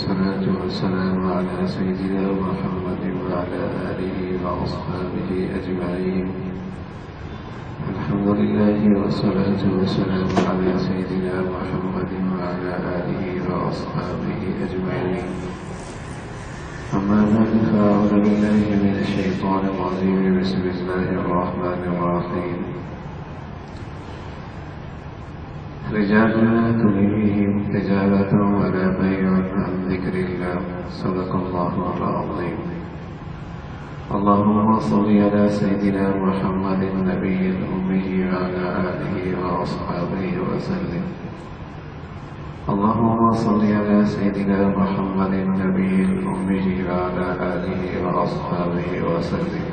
والصلاة والسلام على سيدنا محمد وعلى آله وأصحابه أجمعين. الحمد لله والصلاة والسلام على سيدنا محمد وعلى آله وأصحابه أجمعين. أما بعد فأعوذ بالله من الشيطان الرجيم. بسم الله الرحمن الرحيم. رجال لا تلهيهم تجارة ولا بيع عن ذكر الله. صدق الله العظيم. اللهم صل على سيدنا محمد النبي الأمي وعلى آله وأصحابه وسلم. اللهم صل على سيدنا محمد النبي الأمي وعلى آله وأصحابه وسلم.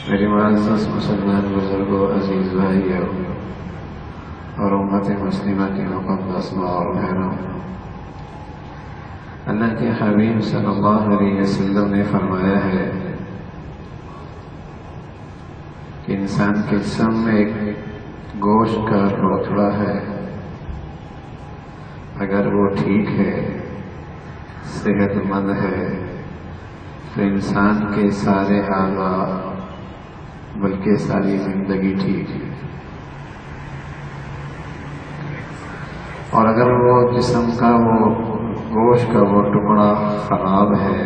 میرے معزز مسلمان بزرگوں، عزیز بھائیوں اور امت مسلمہ کی مقدس ماں اور بہنوں، اللہ کے حبیب صلی اللہ علیہ وسلم نے فرمایا ہے کہ انسان کے جسم میں ایک گوشت کا ٹکڑا ہے، اگر وہ ٹھیک ہے، صحت مند ہے، تو انسان کے سارے اعضاء بلکہ ساری زندگی ٹھیک ہے، اور اگر وہ جسم کا وہ گوشت کا وہ ٹکڑا خراب ہے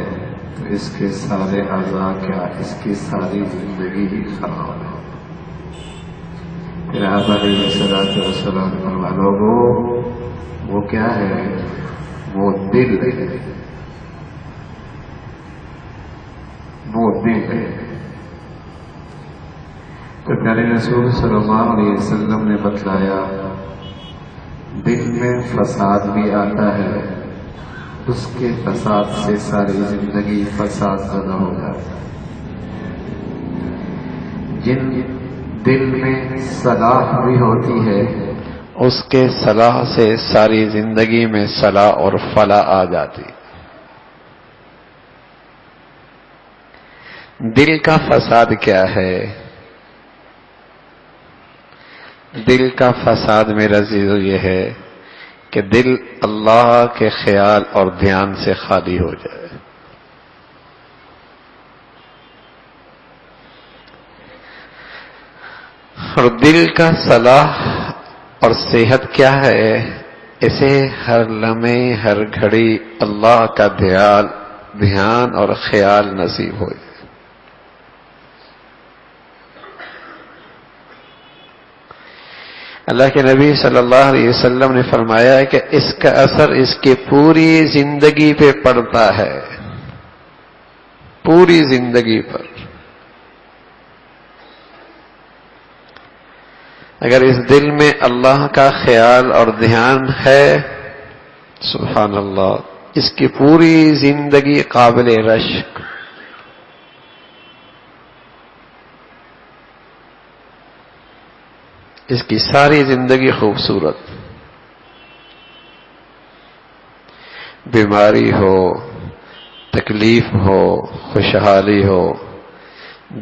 تو اس کے سارے اعضاء کیا، اس کی ساری زندگی ہی خراب ہے. پھر آپ علیہ السلام فرما لوگو وہ کیا ہے؟ وہ دل ہے، وہ دل ہے. تو پیارے رسول صلی اللہ علیہ وسلم نے بتلایا دل میں فساد بھی آتا ہے، اس کے فساد سے ساری زندگی فساد زدہ ہو جاتی ہے. جن دل میں صلاح بھی ہوتی ہے، اس کے صلاح سے ساری زندگی میں صلاح اور فلاح آ جاتی. دل کا فساد کیا ہے؟ دل کا فساد میرا عزیزو یہ ہے کہ دل اللہ کے خیال اور دھیان سے خالی ہو جائے. اور دل کا صلاح اور صحت کیا ہے؟ اسے ہر لمحے ہر گھڑی اللہ کا دھیان اور خیال نصیب ہو جائے. اللہ کے نبی صلی اللہ علیہ وسلم نے فرمایا ہے کہ اس کا اثر اس کی پوری زندگی پہ پڑتا ہے، پوری زندگی پر. اگر اس دل میں اللہ کا خیال اور دھیان ہے، سبحان اللہ، اس کی پوری زندگی قابل رشک. اس کی ساری زندگی خوبصورت. بیماری ہو، تکلیف ہو، خوشحالی ہو،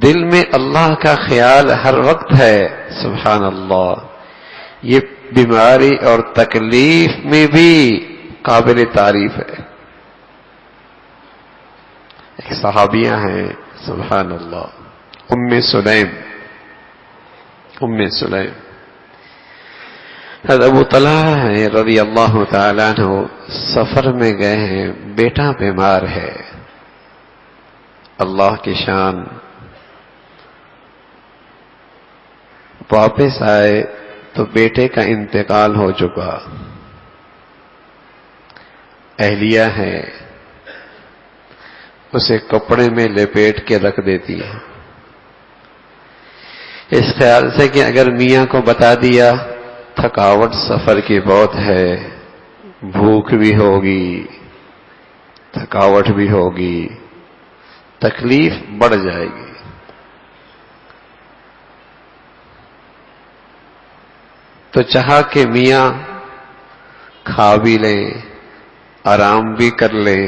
دل میں اللہ کا خیال ہر وقت ہے، سبحان اللہ، یہ بیماری اور تکلیف میں بھی قابل تعریف ہے. ایک صحابیہ ہیں، سبحان اللہ، ام سلیم. حضرت ابو طلحہ ہیں رضی اللہ تعالیٰ عنہ، سفر میں گئے ہیں، بیٹا بیمار ہے. اللہ کی شان، واپس آئے تو بیٹے کا انتقال ہو چکا. اہلیہ ہے، اسے کپڑے میں لپیٹ کے رکھ دیتی ہے، اس خیال سے کہ اگر میاں کو بتا دیا تھکاوٹ سفر کی بہت ہے، بھوک بھی ہوگی، تھکاوٹ بھی ہوگی، تکلیف بڑھ جائے گی. تو چاہا کہ میاں کھا بھی لیں، آرام بھی کر لیں،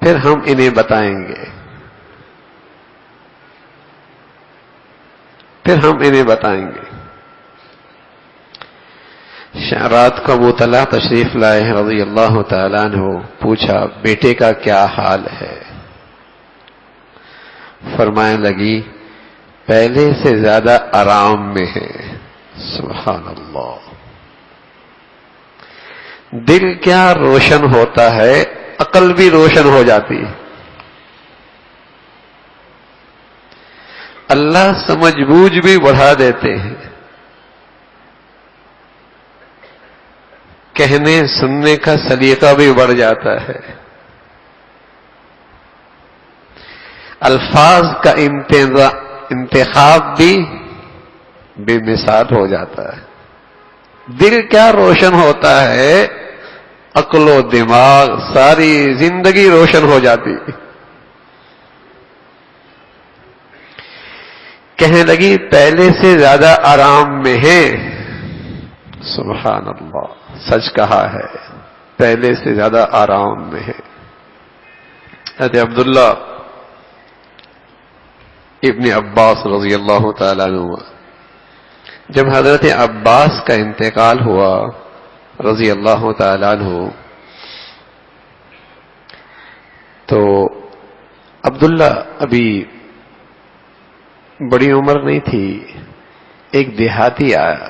پھر ہم انہیں بتائیں گے. رات کو ابو طلحہ تشریف لائے ہیں رضی اللہ تعالیٰ عنہ. پوچھا بیٹے کا کیا حال ہے؟ فرمانے لگی پہلے سے زیادہ آرام میں ہے. سبحان اللہ. دل کیا روشن ہوتا ہے، عقل بھی روشن ہو جاتی. اللہ سمجھ بوجھ بھی بڑھا دیتے ہیں. کہنے سننے کا سلیقہ بھی بڑھ جاتا ہے. الفاظ کا انتخاب بھی بے مثال ہو جاتا ہے. دل کیا روشن ہوتا ہے، عقل و دماغ ساری زندگی روشن ہو جاتی. کہنے لگی پہلے سے زیادہ آرام میں ہے. سبحان اللہ، سچ کہا ہے، پہلے سے زیادہ آرام میں ہے. حضرت عبداللہ ابن عباس رضی اللہ تعالیٰ عنہ، جب حضرت عباس کا انتقال ہوا رضی اللہ تعالیٰ عنہ، تو عبداللہ ابھی بڑی عمر نہیں تھی. ایک دیہاتی آیا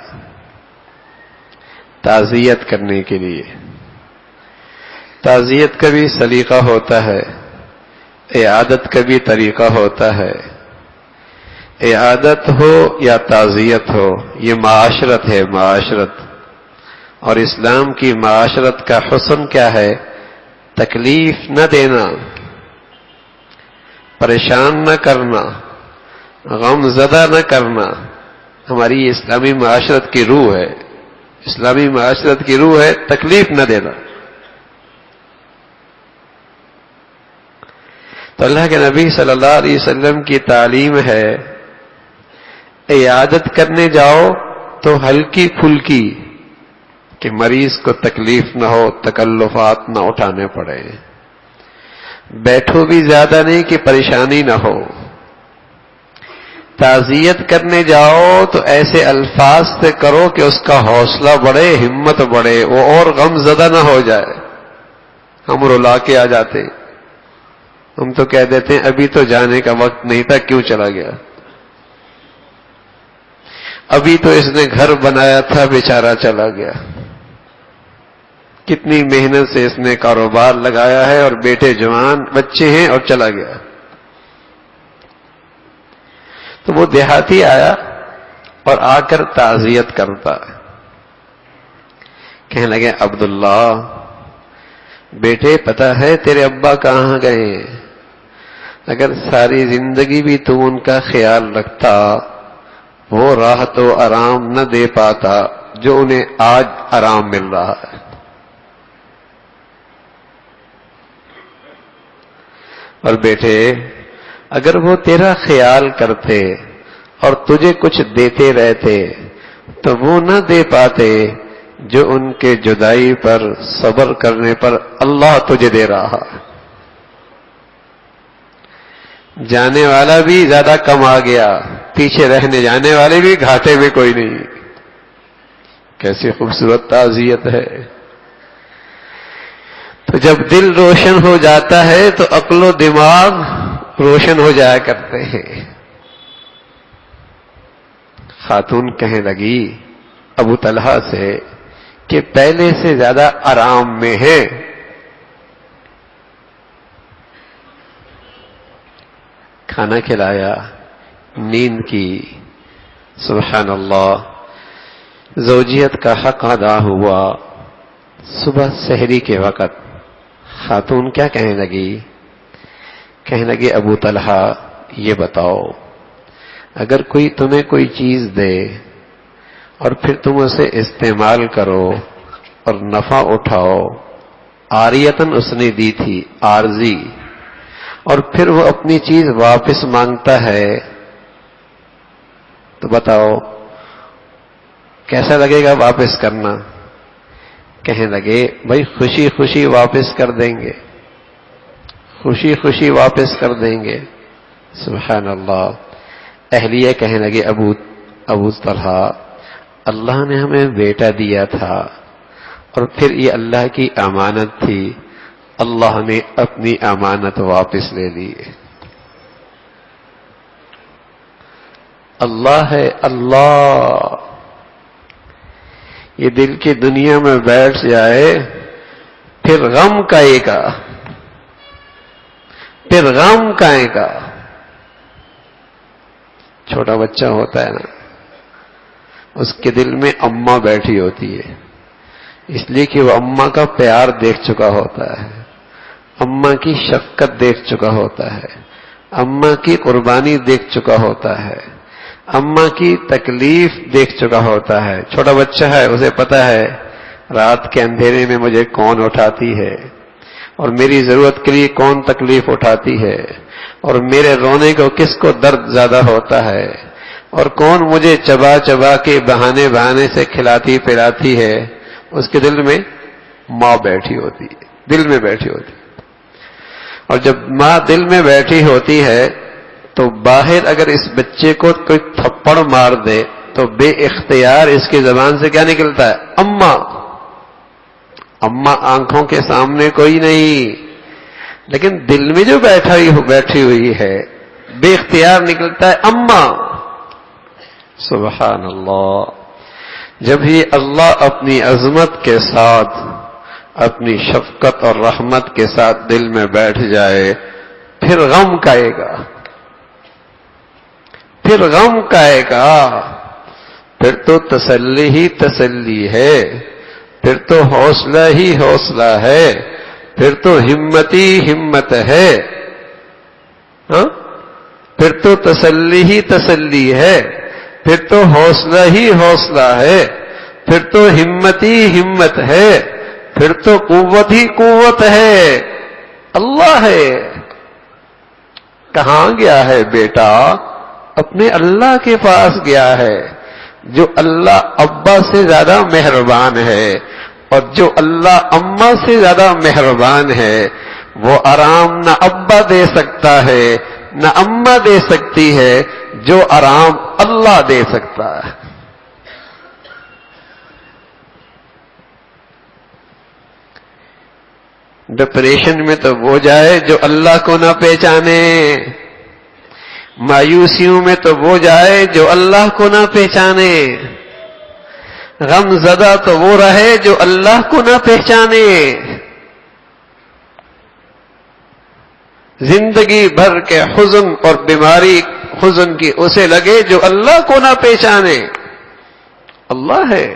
تعزیت کرنے کے لیے. تعزیت کا بھی سلیقہ ہوتا ہے، عیادت کا بھی طریقہ ہوتا ہے. عیادت ہو یا تعزیت ہو، یہ معاشرت ہے، معاشرت. اور اسلام کی معاشرت کا حسن کیا ہے؟ تکلیف نہ دینا، پریشان نہ کرنا، غم زدہ نہ کرنا. ہماری اسلامی معاشرت کی روح ہے. اسلامی معاشرت کی روح ہے تکلیف نہ دینا. تو اللہ کے نبی صلی اللہ علیہ وسلم کی تعلیم ہے عیادت کرنے جاؤ تو ہلکی پھلکی، کہ مریض کو تکلیف نہ ہو، تکلفات نہ اٹھانے پڑے. بیٹھو بھی زیادہ نہیں کہ پریشانی نہ ہو. تعزیت کرنے جاؤ تو ایسے الفاظ سے کرو کہ اس کا حوصلہ بڑھے، ہمت بڑھے، وہ اور غم زدہ نہ ہو جائے. ہم رلا کے آ جاتے، ہم تو کہہ دیتے ہیں ابھی تو جانے کا وقت نہیں تھا، کیوں چلا گیا؟ ابھی تو اس نے گھر بنایا تھا، بیچارہ چلا گیا. کتنی محنت سے اس نے کاروبار لگایا ہے، اور بیٹے جوان بچے ہیں اور چلا گیا. تو وہ دیہاتی آیا اور آ کر تعزیت کرتا. کہنے لگے عبداللہ بیٹے پتہ ہے تیرے ابا کہاں گئے؟ اگر ساری زندگی بھی تو ان کا خیال رکھتا، وہ راحت و آرام نہ دے پاتا جو انہیں آج آرام مل رہا ہے. اور بیٹے اگر وہ تیرا خیال کرتے اور تجھے کچھ دیتے رہتے تو وہ نہ دے پاتے جو ان کے جدائی پر صبر کرنے پر اللہ تجھے دے رہا ہے. جانے والا بھی زیادہ کم آ گیا، پیچھے رہنے جانے والے بھی گھاٹے میں کوئی نہیں. کیسی خوبصورت تعزیت ہے. تو جب دل روشن ہو جاتا ہے تو عقل و دماغ روشن ہو جایا کرتے ہیں. خاتون کہنے لگی ابو طلحہ سے کہ پہلے سے زیادہ آرام میں ہے. کھانا کھلایا، نیند کی. سبحان اللہ، زوجیت کا حق ادا ہوا. صبح سحری کے وقت خاتون کیا کہنے لگی؟ کہنے لگے ابو طلحہ یہ بتاؤ، اگر کوئی تمہیں کوئی چیز دے اور پھر تم اسے استعمال کرو اور نفع اٹھاؤ، عاریتاً اس نے دی تھی، عارضی، اور پھر وہ اپنی چیز واپس مانگتا ہے، تو بتاؤ کیسا لگے گا واپس کرنا؟ کہنے لگے بھائی خوشی خوشی واپس کر دیں گے، خوشی خوشی واپس کر دیں گے. سبحان اللہ. اہلیہ کہنے لگے ابو طلحہ اللہ نے ہمیں بیٹا دیا تھا اور پھر یہ اللہ کی امانت تھی، اللہ نے اپنی امانت واپس لے لی۔ اللہ ہے اللہ، یہ دل کی دنیا میں بیٹھ جائے پھر غم کائے گا، پھر غم کائے گا۔ چھوٹا بچہ ہوتا ہے نا، اس کے دل میں اماں بیٹھی ہوتی ہے، اس لیے کہ وہ اماں کا پیار دیکھ چکا ہوتا ہے، اماں کی شفقت دیکھ چکا ہوتا ہے، اماں کی قربانی دیکھ چکا ہوتا ہے، اماں کی تکلیف دیکھ چکا ہوتا ہے۔ چھوٹا بچہ ہے، اسے پتا ہے رات کے اندھیرے میں مجھے کون اٹھاتی ہے اور میری ضرورت کے لیے کون تکلیف اٹھاتی ہے، اور میرے رونے کو کس کو درد زیادہ ہوتا ہے، اور کون مجھے چبا چبا کے بہانے بہانے سے کھلاتی پلاتی ہے۔ اس کے دل میں ماں بیٹھی ہوتی ہے، دل میں بیٹھی ہوتی ہے۔ اور جب ماں دل میں بیٹھی ہوتی ہے تو باہر اگر اس بچے کو کوئی تھپڑ مار دے تو بے اختیار اس کی زبان سے کیا نکلتا ہے؟ اماں۔ اماں آنکھوں کے سامنے کوئی نہیں، لیکن دل میں جو بیٹھی ہوئی ہے بے اختیار نکلتا ہے اماں۔ سبحان اللہ۔ جب یہ اللہ اپنی عظمت کے ساتھ، اپنی شفقت اور رحمت کے ساتھ دل میں بیٹھ جائے پھر غم کائے گا، پھر غم کائے گا، پھر تو تسلی ہی تسلی ہے، پھر تو حوصلہ ہی حوصلہ ہے، پھر تو ہمت ہی ہمت ہے، ہاں؟ پھر تو تسلی ہی تسلی ہے، پھر تو حوصلہ ہی حوصلہ ہے، پھر تو ہمت ہی ہمت ہے، پھر تو قوت ہی قوت ہے۔ اللہ ہے۔ کہاں گیا ہے بیٹا؟ اپنے اللہ کے پاس گیا ہے، جو اللہ ابا سے زیادہ مہربان ہے، اور جو اللہ اماں سے زیادہ مہربان ہے۔ وہ آرام نہ ابا دے سکتا ہے نہ اماں دے سکتی ہے، جو آرام اللہ دے سکتا ہے۔ ڈپریشن میں تو وہ جائے جو اللہ کو نہ پہچانے، مایوسیوں میں تو وہ جائے جو اللہ کو نہ پہچانے، غم زدہ تو وہ رہے جو اللہ کو نہ پہچانے۔ زندگی بھر کے حزن اور بیماری حزن کی اسے لگے جو اللہ کو نہ پہچانے۔ اللہ ہے۔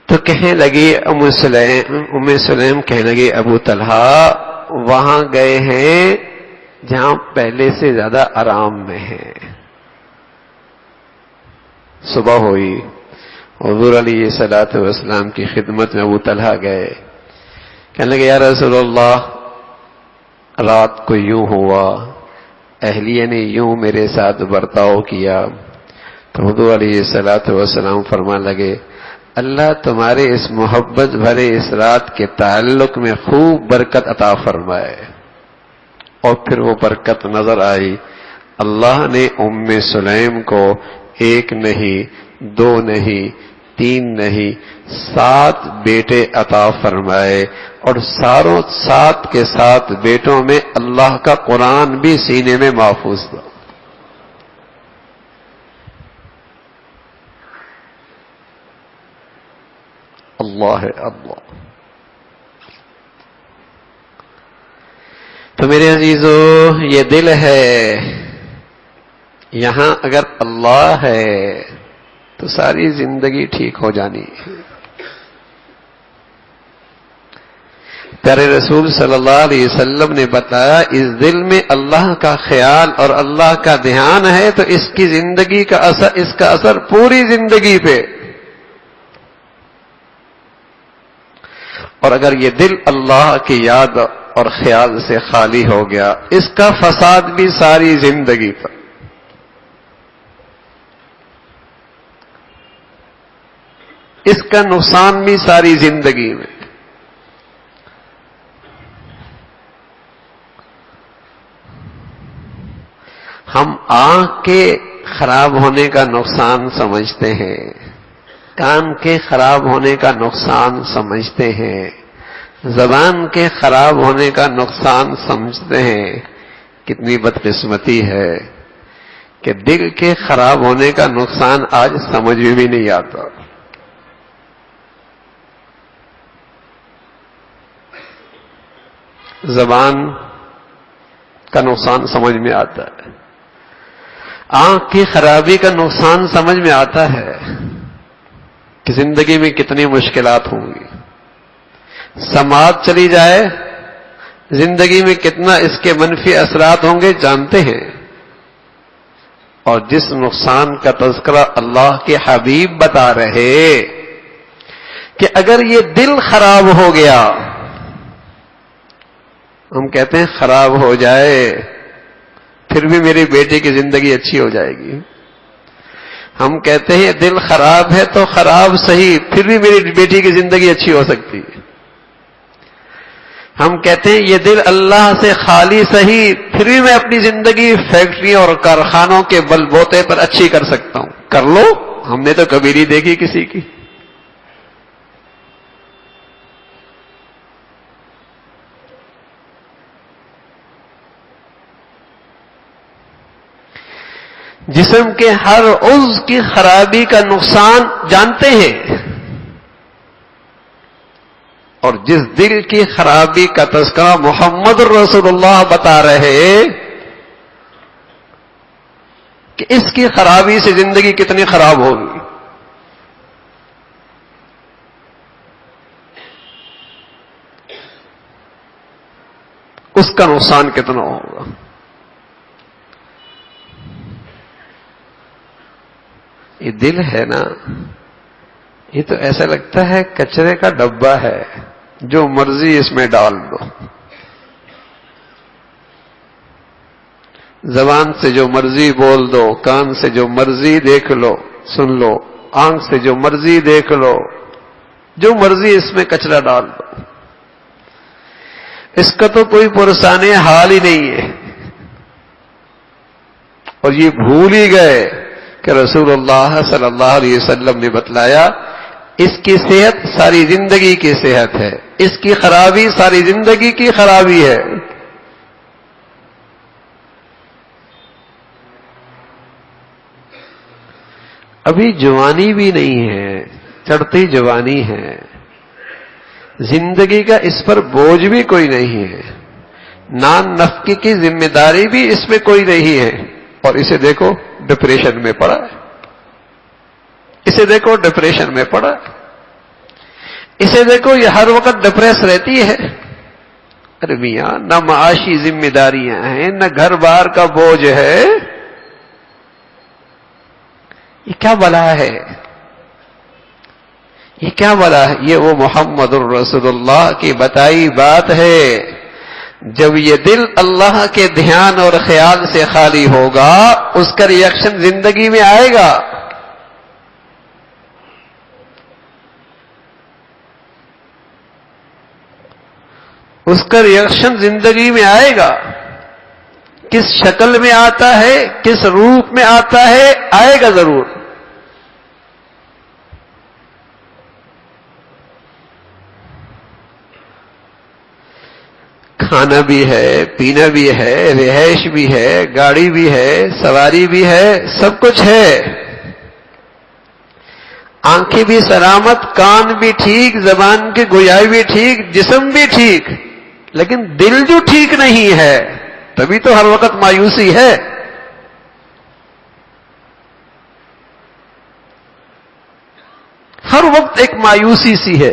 تو کہنے لگی ام سلیم کہنے لگی ابو طلحہ وہاں گئے ہیں جہاں پہلے سے زیادہ آرام میں ہیں۔ صبح ہوئی، حضور علیہ الصلوۃ والسلام کی خدمت میں ابو طلحہ گئے، کہنے لگے یا رسول اللہ رات کو یوں ہوا، اہلیہ نے یوں میرے ساتھ برتاؤ کیا۔ تو حضور علیہ الصلوۃ والسلام فرمانے لگے اللہ تمہارے اس محبت بھرے اس رات کے تعلق میں خوب برکت عطا فرمائے۔ اور پھر وہ برکت نظر آئی، اللہ نے ام سلیم کو ایک نہیں، دو نہیں، تین نہیں، 7 بیٹے عطا فرمائے، اور ساروں 7 کے 7 بیٹوں میں اللہ کا قرآن بھی سینے میں محفوظ تھا۔ اللہ ہے اللہ۔ تو میرے عزیزو یہ دل ہے، یہاں اگر اللہ ہے تو ساری زندگی ٹھیک ہو جانی ہے۔ پیارے رسول صلی اللہ علیہ وسلم نے بتایا اس دل میں اللہ کا خیال اور اللہ کا دھیان ہے تو اس کی زندگی کا اثر، اس کا اثر پوری زندگی پہ۔ اور اگر یہ دل اللہ کی یاد اور خیال سے خالی ہو گیا اس کا فساد بھی ساری زندگی پر۔ اس کا نقصان بھی ساری زندگی میں۔ ہم آنکھ کے خراب ہونے کا نقصان سمجھتے ہیں، کان کے خراب ہونے کا نقصان سمجھتے ہیں، زبان کے خراب ہونے کا نقصان سمجھتے ہیں. کتنی بدقسمتی ہے کہ دل کے خراب ہونے کا نقصان آج سمجھ میں بھی نہیں آتا. زبان کا نقصان سمجھ میں آتا ہے، آنکھ کی خرابی کا نقصان سمجھ میں آتا ہے کہ زندگی میں کتنی مشکلات ہوں گی. سماعت چلی جائے زندگی میں کتنا اس کے منفی اثرات ہوں گے جانتے ہیں. اور جس نقصان کا تذکرہ اللہ کے حبیب بتا رہے کہ اگر یہ دل خراب ہو گیا، ہم کہتے ہیں خراب ہو جائے پھر بھی میری بیٹی کی زندگی اچھی ہو جائے گی. ہم کہتے ہیں دل خراب ہے تو خراب صحیح، پھر بھی میری بیٹی کی زندگی اچھی ہو سکتی ہے. ہم کہتے ہیں یہ دل اللہ سے خالی صحیح، پھر بھی میں اپنی زندگی فیکٹریوں اور کارخانوں کے بل بوتے پر اچھی کر سکتا ہوں. کر لو، ہم نے تو کبھی نہیں دیکھی کسی کی. جسم کے ہر عضو کی خرابی کا نقصان جانتے ہیں، اور جس دل کی خرابی کا تذکرہ محمد رسول اللہ بتا رہے کہ اس کی خرابی سے زندگی کتنی خراب ہوگی. اس کا نقصان کتنا ہوگا. یہ دل ہے نا، یہ تو ایسا لگتا ہے کچرے کا ڈبہ ہے، جو مرضی اس میں ڈال دو. زبان سے جو مرضی بول دو، کان سے جو مرضی دیکھ لو سن لو، آنکھ سے جو مرضی دیکھ لو، جو مرضی اس میں کچرا ڈال دو. اس کا تو کوئی پرسان حال ہی نہیں ہے. اور یہ بھول ہی گئے کہ رسول اللہ صلی اللہ علیہ وسلم نے بتلایا اس کی صحت ساری زندگی کی صحت ہے، اس کی خرابی ساری زندگی کی خرابی ہے. ابھی جوانی بھی نہیں ہے، چڑھتی جوانی ہے، زندگی کا اس پر بوجھ بھی کوئی نہیں ہے، نان نفقے کی ذمہ داری بھی اس میں کوئی نہیں ہے. اور اسے دیکھو ڈپریشن میں پڑا ہے، اسے دیکھو ڈپریشن میں پڑا ہے، اسے دیکھو یہ ہر وقت ڈپریس رہتی ہے. ارے میاں، نہ معاشی ذمہ داریاں ہیں، نہ گھر بار کا بوجھ ہے، یہ کیا بلا ہے؟ یہ کیا بلا ہے؟ یہ وہ محمد الرسول اللہ کی بتائی بات ہے. جب یہ دل اللہ کے دھیان اور خیال سے خالی ہوگا، اس کا ریئیکشن زندگی میں آئے گا. اس کا ریئیکشن زندگی میں آئے گا. کس شکل میں آتا ہے، کس روپ میں آتا ہے، آئے گا ضرور. کھانا بھی ہے، پینا بھی ہے، رہائش بھی ہے، گاڑی بھی ہے، سواری بھی ہے، سب کچھ ہے. آنکھیں بھی سلامت، کان بھی ٹھیک، زبان کی گویائی بھی ٹھیک، جسم بھی ٹھیک، لیکن دل جو ٹھیک نہیں ہے، تبھی تو ہر وقت مایوسی ہے. ہر وقت ایک مایوسی سی ہے.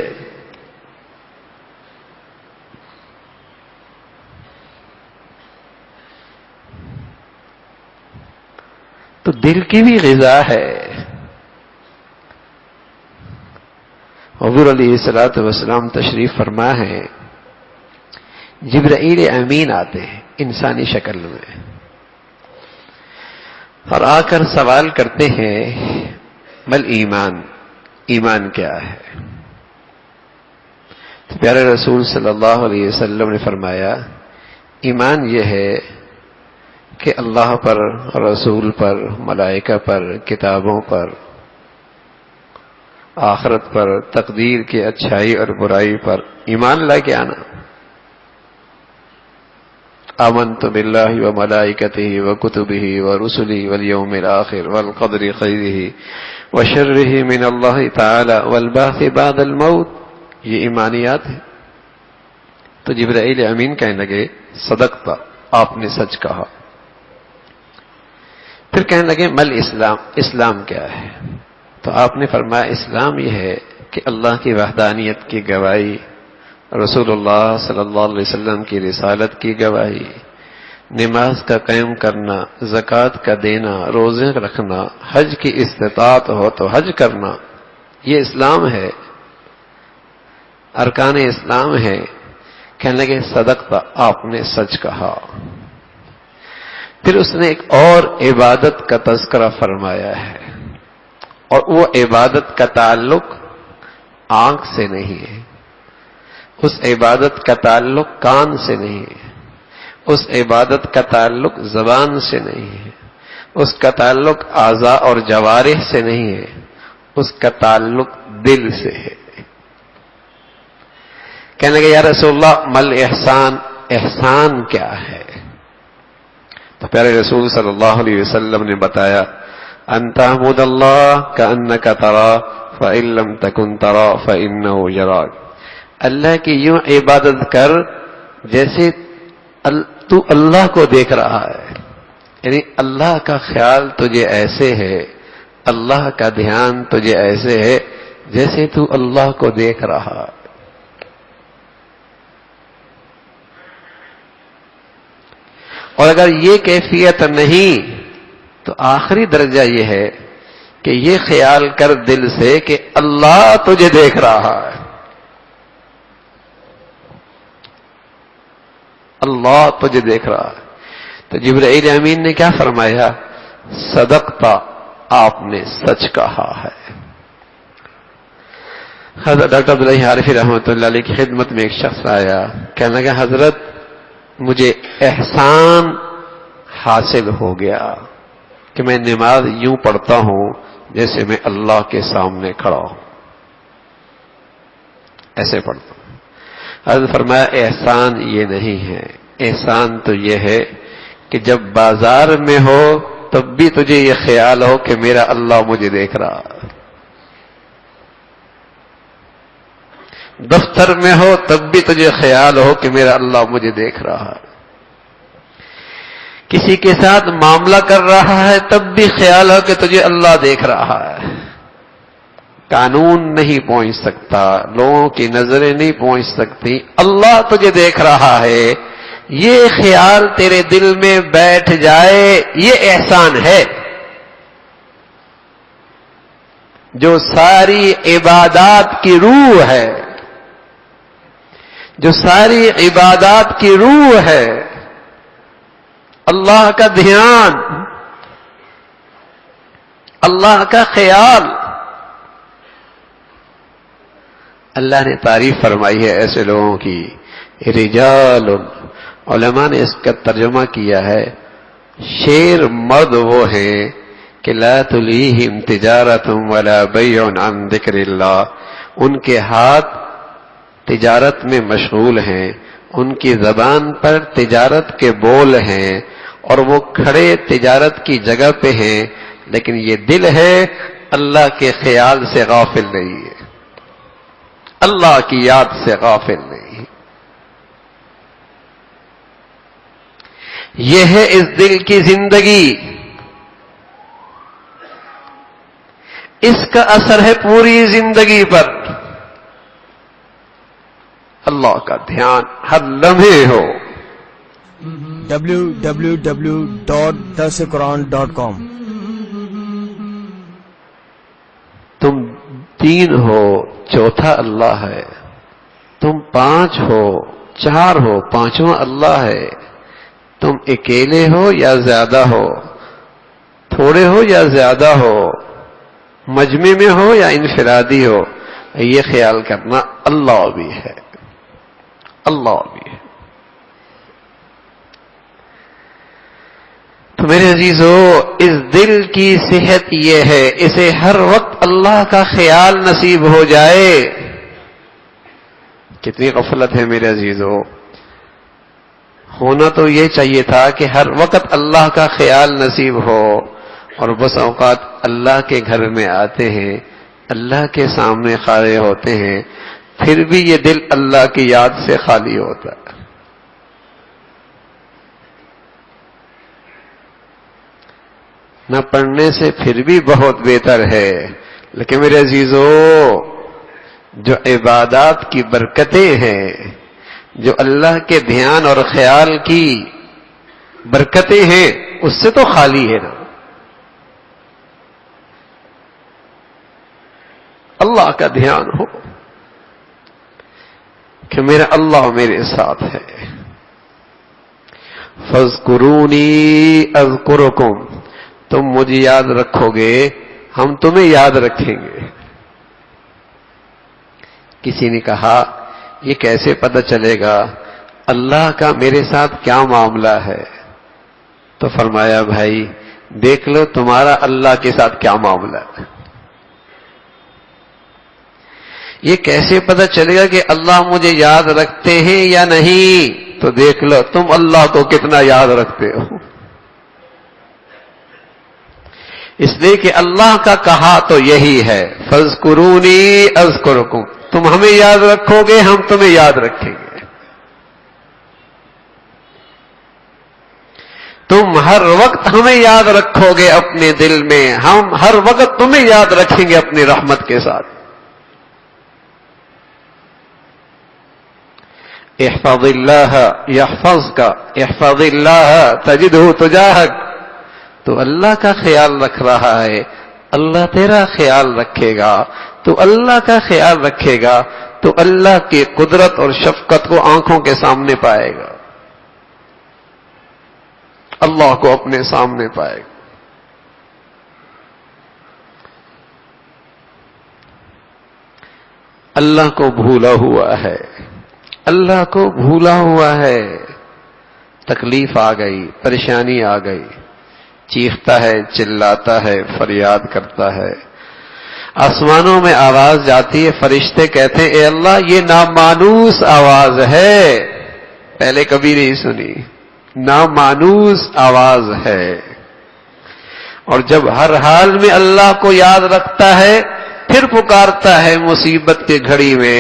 تو دل کی بھی غذا ہے. حضور علیہ الصلوۃ والسلام تشریف فرما ہے، جبرائیل امین آتے ہیں انسانی شکل میں، اور آ کر سوال کرتے ہیں مل ایمان، ایمان کیا ہے؟ تو پیارے رسول صلی اللہ علیہ وسلم نے فرمایا، ایمان یہ ہے کہ اللہ پر، رسول پر، ملائکہ پر، کتابوں پر، آخرت پر، تقدیر کی اچھائی اور برائی پر ایمان لا کے آنا. آمنت باللہ وملائکتہ وکتبہ ورسلہ والیوم الآخر والقدر خیرہ وشرہ من اللہ تعالی والبعث بعد الموت. یہ ایمانیات ہے. تو جبرائیل امین کہنے لگے صدقتا، آپ نے سچ کہا. پھر کہنے لگے مل اسلام، اسلام کیا ہے؟ تو آپ نے فرمایا اسلام یہ ہے کہ اللہ کی وحدانیت کی گواہی، رسول اللہ صلی اللہ علیہ وسلم کی رسالت کی گواہی، نماز کا قائم کرنا، زکوٰۃ کا دینا، روزے رکھنا، حج کی استطاعت ہو تو حج کرنا، یہ اسلام ہے، ارکان اسلام ہے. کہنے لگے صدقتا، آپ نے سچ کہا. پھر اس نے ایک اور عبادت کا تذکرہ فرمایا ہے، اور وہ عبادت کا تعلق آنکھ سے نہیں ہے، اس عبادت کا تعلق کان سے نہیں ہے، اس عبادت کا تعلق زبان سے نہیں ہے، اس کا تعلق اعضاء اور جوارح سے نہیں ہے، اس کا تعلق دل سے ہے. کہنے لگے یا رسول اللہ مل احسان، احسان کیا ہے؟ تو پیارے رسول صلی اللہ علیہ وسلم نے بتایا ان تعبد اللہ کأنک تراہ فإن لم تکن تراہ فإنہ یراک. اللہ کی یوں عبادت کر جیسے تو اللہ کو دیکھ رہا ہے، یعنی اللہ کا خیال تجھے ایسے ہے، اللہ کا دھیان تجھے ایسے ہے جیسے تو اللہ کو دیکھ رہا ہے. اور اگر یہ کیفیت نہیں تو آخری درجہ یہ ہے کہ یہ خیال کر دل سے کہ اللہ تجھے دیکھ رہا ہے، اللہ تجھے دیکھ رہا ہے. تو جبرائیل امین نے کیا فرمایا؟ صدقتا، آپ نے سچ کہا ہے. حضرت ڈاکٹر عبداللہ عارفی رحمۃ اللہ علیہ کی خدمت میں ایک شخص آیا، کہنے لگا حضرت مجھے احسان حاصل ہو گیا کہ میں نماز یوں پڑھتا ہوں جیسے میں اللہ کے سامنے کھڑا ہوں، ایسے پڑھتا ہوں. حضرت فرمایا احسان یہ نہیں ہے، احسان تو یہ ہے کہ جب بازار میں ہو تب بھی تجھے یہ خیال ہو کہ میرا اللہ مجھے دیکھ رہا ہے، دفتر میں ہو تب بھی تجھے خیال ہو کہ میرا اللہ مجھے دیکھ رہا ہے، کسی کے ساتھ معاملہ کر رہا ہے تب بھی خیال ہو کہ تجھے اللہ دیکھ رہا ہے. قانون نہیں پہنچ سکتا، لوگوں کی نظریں نہیں پہنچ سکتی، اللہ تجھے دیکھ رہا ہے، یہ خیال تیرے دل میں بیٹھ جائے، یہ احسان ہے جو ساری عبادات کی روح ہے، جو ساری عبادات کی روح ہے. اللہ کا دھیان، اللہ کا خیال. اللہ نے تعریف فرمائی ہے ایسے لوگوں کی، رجال، علماء نے اس کا ترجمہ کیا ہے شیر مرد وہ ہیں کہ لا تلہیہم تجارت ولا بیع عن ذکر اللہ، ان کے ہاتھ تجارت میں مشغول ہیں، ان کی زبان پر تجارت کے بول ہیں، اور وہ کھڑے تجارت کی جگہ پہ ہیں، لیکن یہ دل ہے اللہ کے خیال سے غافل نہیں ہے، اللہ کی یاد سے غافل نہیں ہے. یہ ہے اس دل کی زندگی، اس کا اثر ہے پوری زندگی پر. اللہ کا دھیان ہر لمحے ہو. www.darsequran.com. تم تین ہو، چوتھا اللہ ہے. تم پانچ ہو، چار ہو، پانچواں اللہ ہے. تم اکیلے ہو یا زیادہ ہو، تھوڑے ہو یا زیادہ ہو، مجمع میں ہو یا انفرادی ہو، یہ خیال کرنا اللہ بھی ہے، اللہ بھی ہے. تو میرے عزیزو، اس دل کی صحت یہ ہے، اسے ہر وقت اللہ کا خیال نصیب ہو جائے۔ کتنی غفلت ہے میرے عزیزو۔ ہونا تو یہ چاہیے تھا کہ ہر وقت اللہ کا خیال نصیب ہو، اور بس اوقات اللہ کے گھر میں آتے ہیں، اللہ کے سامنے کھڑے ہوتے ہیں، پھر بھی یہ دل اللہ کی یاد سے خالی ہوتا ہے۔ نہ پڑھنے سے پھر بھی بہت بہتر ہے، لیکن میرے عزیزو، جو عبادات کی برکتیں ہیں، جو اللہ کے دھیان اور خیال کی برکتیں ہیں، اس سے تو خالی ہے نا۔ اللہ کا دھیان ہو کہ میرا اللہ میرے ساتھ ہے۔ فاذکرونی اذکرکم، تم مجھے یاد رکھو گے، ہم تمہیں یاد رکھیں گے۔ کسی نے کہا یہ کیسے پتہ چلے گا اللہ کا میرے ساتھ کیا معاملہ ہے؟ تو فرمایا بھائی دیکھ لو تمہارا اللہ کے ساتھ کیا معاملہ ہے۔ یہ کیسے پتہ چلے گا کہ اللہ مجھے یاد رکھتے ہیں یا نہیں؟ تو دیکھ لو تم اللہ کو کتنا یاد رکھتے ہو۔ اس لیے کہ اللہ کا کہا تو یہی ہے، فاذکرونی اذکرکم، تم ہمیں یاد رکھو گے، ہم تمہیں یاد رکھیں گے۔ تم ہر وقت ہمیں یاد رکھو گے اپنے دل میں، ہم ہر وقت تمہیں یاد رکھیں گے اپنی رحمت کے ساتھ۔ احفظ اللہ یحفظک، احفظ اللہ تجدہ تجاہک، تو اللہ کا خیال رکھ رہا ہے، اللہ تیرا خیال رکھے گا، تو اللہ کا خیال رکھے گا تو اللہ کی قدرت اور شفقت کو آنکھوں کے سامنے پائے گا، اللہ کو اپنے سامنے پائے گا۔ اللہ کو بھولا ہوا ہے، اللہ کو بھولا ہوا ہے، تکلیف آ گئی، پریشانی آ گئی، چیختا ہے، چلاتا ہے، فریاد کرتا ہے، آسمانوں میں آواز جاتی ہے، فرشتے کہتے ہیں اے اللہ یہ نامانوس آواز ہے، پہلے کبھی نہیں سنی، نامانوس آواز ہے۔ اور جب ہر حال میں اللہ کو یاد رکھتا ہے، پھر پکارتا ہے مصیبت کی گھڑی میں،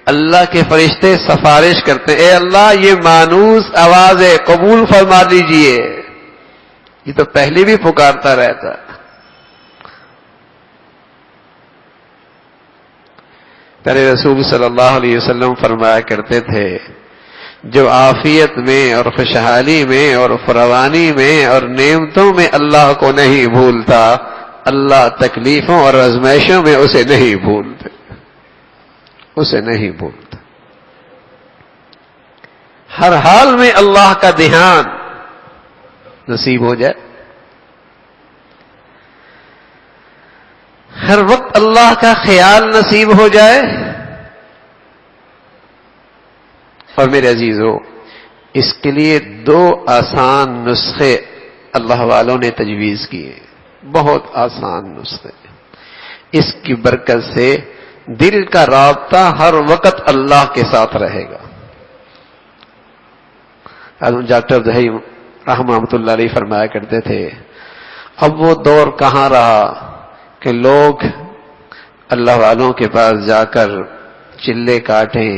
اللہ کے فرشتے سفارش کرتے ہیں اے اللہ یہ مانوس آواز ہے، قبول فرما لیجئے۔ یہ تو پہلے بھی پکارتا رہتا۔ پیارے رسول صلی اللہ علیہ وسلم فرمایا کرتے تھے جو عافیت میں اور خوشحالی میں اور فراوانی میں اور نعمتوں میں اللہ کو نہیں بھولتا، اللہ تکلیفوں اور آزمائشوں میں اسے نہیں بھولتے، اسے نہیں بھولتا۔ ہر حال میں اللہ کا دھیان نصیب ہو جائے، ہر وقت اللہ کا خیال نصیب ہو جائے۔ اور میرے عزیزو اس کے لیے دو آسان نسخے اللہ والوں نے تجویز کیے، بہت آسان نسخے، اس کی برکت سے دل کا رابطہ ہر وقت اللہ کے ساتھ رہے گا۔ ڈاکٹر ظہیر رحمۃ اللہ علیہ فرمایا کرتے تھے اب وہ دور کہاں رہا کہ لوگ اللہ والوں کے پاس جا کر چلے کاٹیں،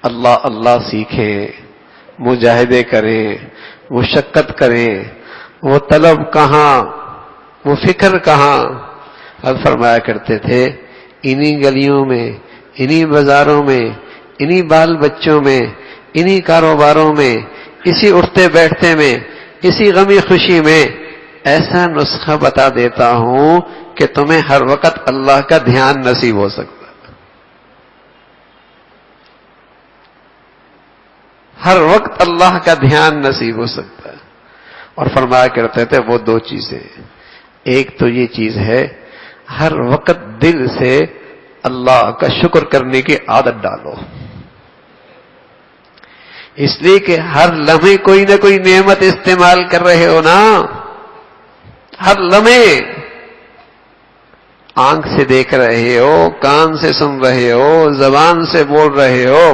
اللہ اللہ سیکھیں، مجاہدے کریں، مشقت کریں، وہ طلب کہاں، وہ فکر کہاں؟ اب فرمایا کرتے تھے انہی گلیوں میں، انہی بازاروں میں، انہی بال بچوں میں، انہی کاروباروں میں، اسی اٹھتے بیٹھتے میں، اسی غمی خوشی میں ایسا نسخہ بتا دیتا ہوں کہ تمہیں ہر وقت اللہ کا دھیان نصیب ہو سکتا ہے، ہر وقت اللہ کا دھیان نصیب ہو سکتا ہے۔ اور فرمایا کرتے تھے وہ دو چیزیں، ایک تو یہ چیز ہے ہر وقت دل سے اللہ کا شکر کرنے کی عادت ڈالو، اس لیے کہ ہر لمحے کوئی نہ کوئی نعمت استعمال کر رہے ہو نا، ہر لمحے آنکھ سے دیکھ رہے ہو، کان سے سن رہے ہو، زبان سے بول رہے ہو،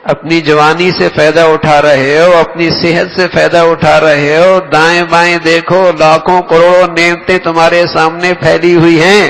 اپنی جوانی سے فائدہ اٹھا رہے ہو، اپنی صحت سے فائدہ اٹھا رہے ہو، دائیں بائیں دیکھو لاکھوں کروڑوں نعمتیں تمہارے سامنے پھیلی ہوئی ہیں،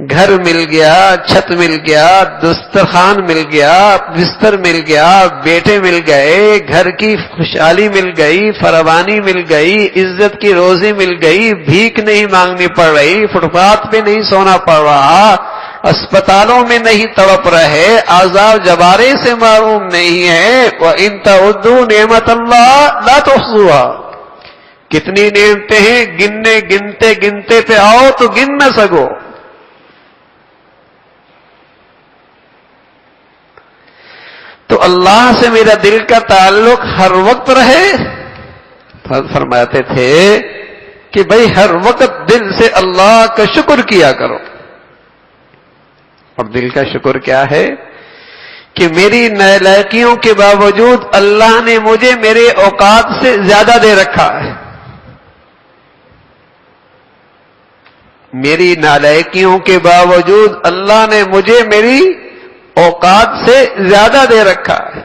گھر مل گیا، چھت مل گیا، دسترخوان مل گیا، بستر مل گیا، بیٹے مل گئے، گھر کی خوشحالی مل گئی، فراوانی مل گئی، عزت کی روزی مل گئی، بھیک نہیں مانگنی پڑ رہی، فٹ پاتھ پہ نہیں سونا پڑ رہا، اسپتالوں میں نہیں تڑپ رہے، عذاب جبارے سے معروم نہیں ہے۔ وَإِن تَعُدُّوا نِعْمَتَ اللَّهِ لَا تُحْصُوهَا، کتنی نعمتیں ہیں، گنتے گنتے پہ آؤ تو گن نہ سکو۔ تو اللہ سے میرا دل کا تعلق ہر وقت رہے۔ فرماتے تھے کہ بھئی ہر وقت دل سے اللہ کا شکر کیا کرو۔ اور دل کا شکر کیا ہے؟ کہ میری نالائکیوں کے باوجود اللہ نے مجھے میرے اوقات سے زیادہ دے رکھا ہے، میری نالائکیوں کے باوجود اللہ نے مجھے میری اوقات سے زیادہ دے رکھا ہے۔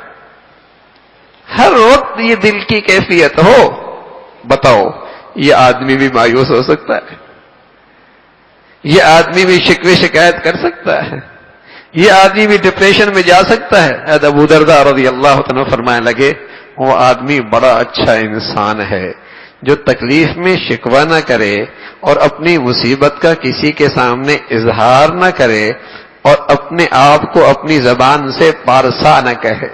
ہر وقت یہ دل کی کیفیت ہو، بتاؤ یہ آدمی بھی مایوس ہو سکتا ہے، یہ آدمی بھی شکوے شکایت کر سکتا ہے، یہ آدمی بھی ڈپریشن میں جا سکتا ہے۔ حضرت ابو درداء رضی اللہ عنہ فرمانے لگے وہ آدمی بڑا اچھا انسان ہے جو تکلیف میں شکوہ نہ کرے اور اپنی مصیبت کا کسی کے سامنے اظہار نہ کرے اور اپنے آپ کو اپنی زبان سے پارسا نہ کہے۔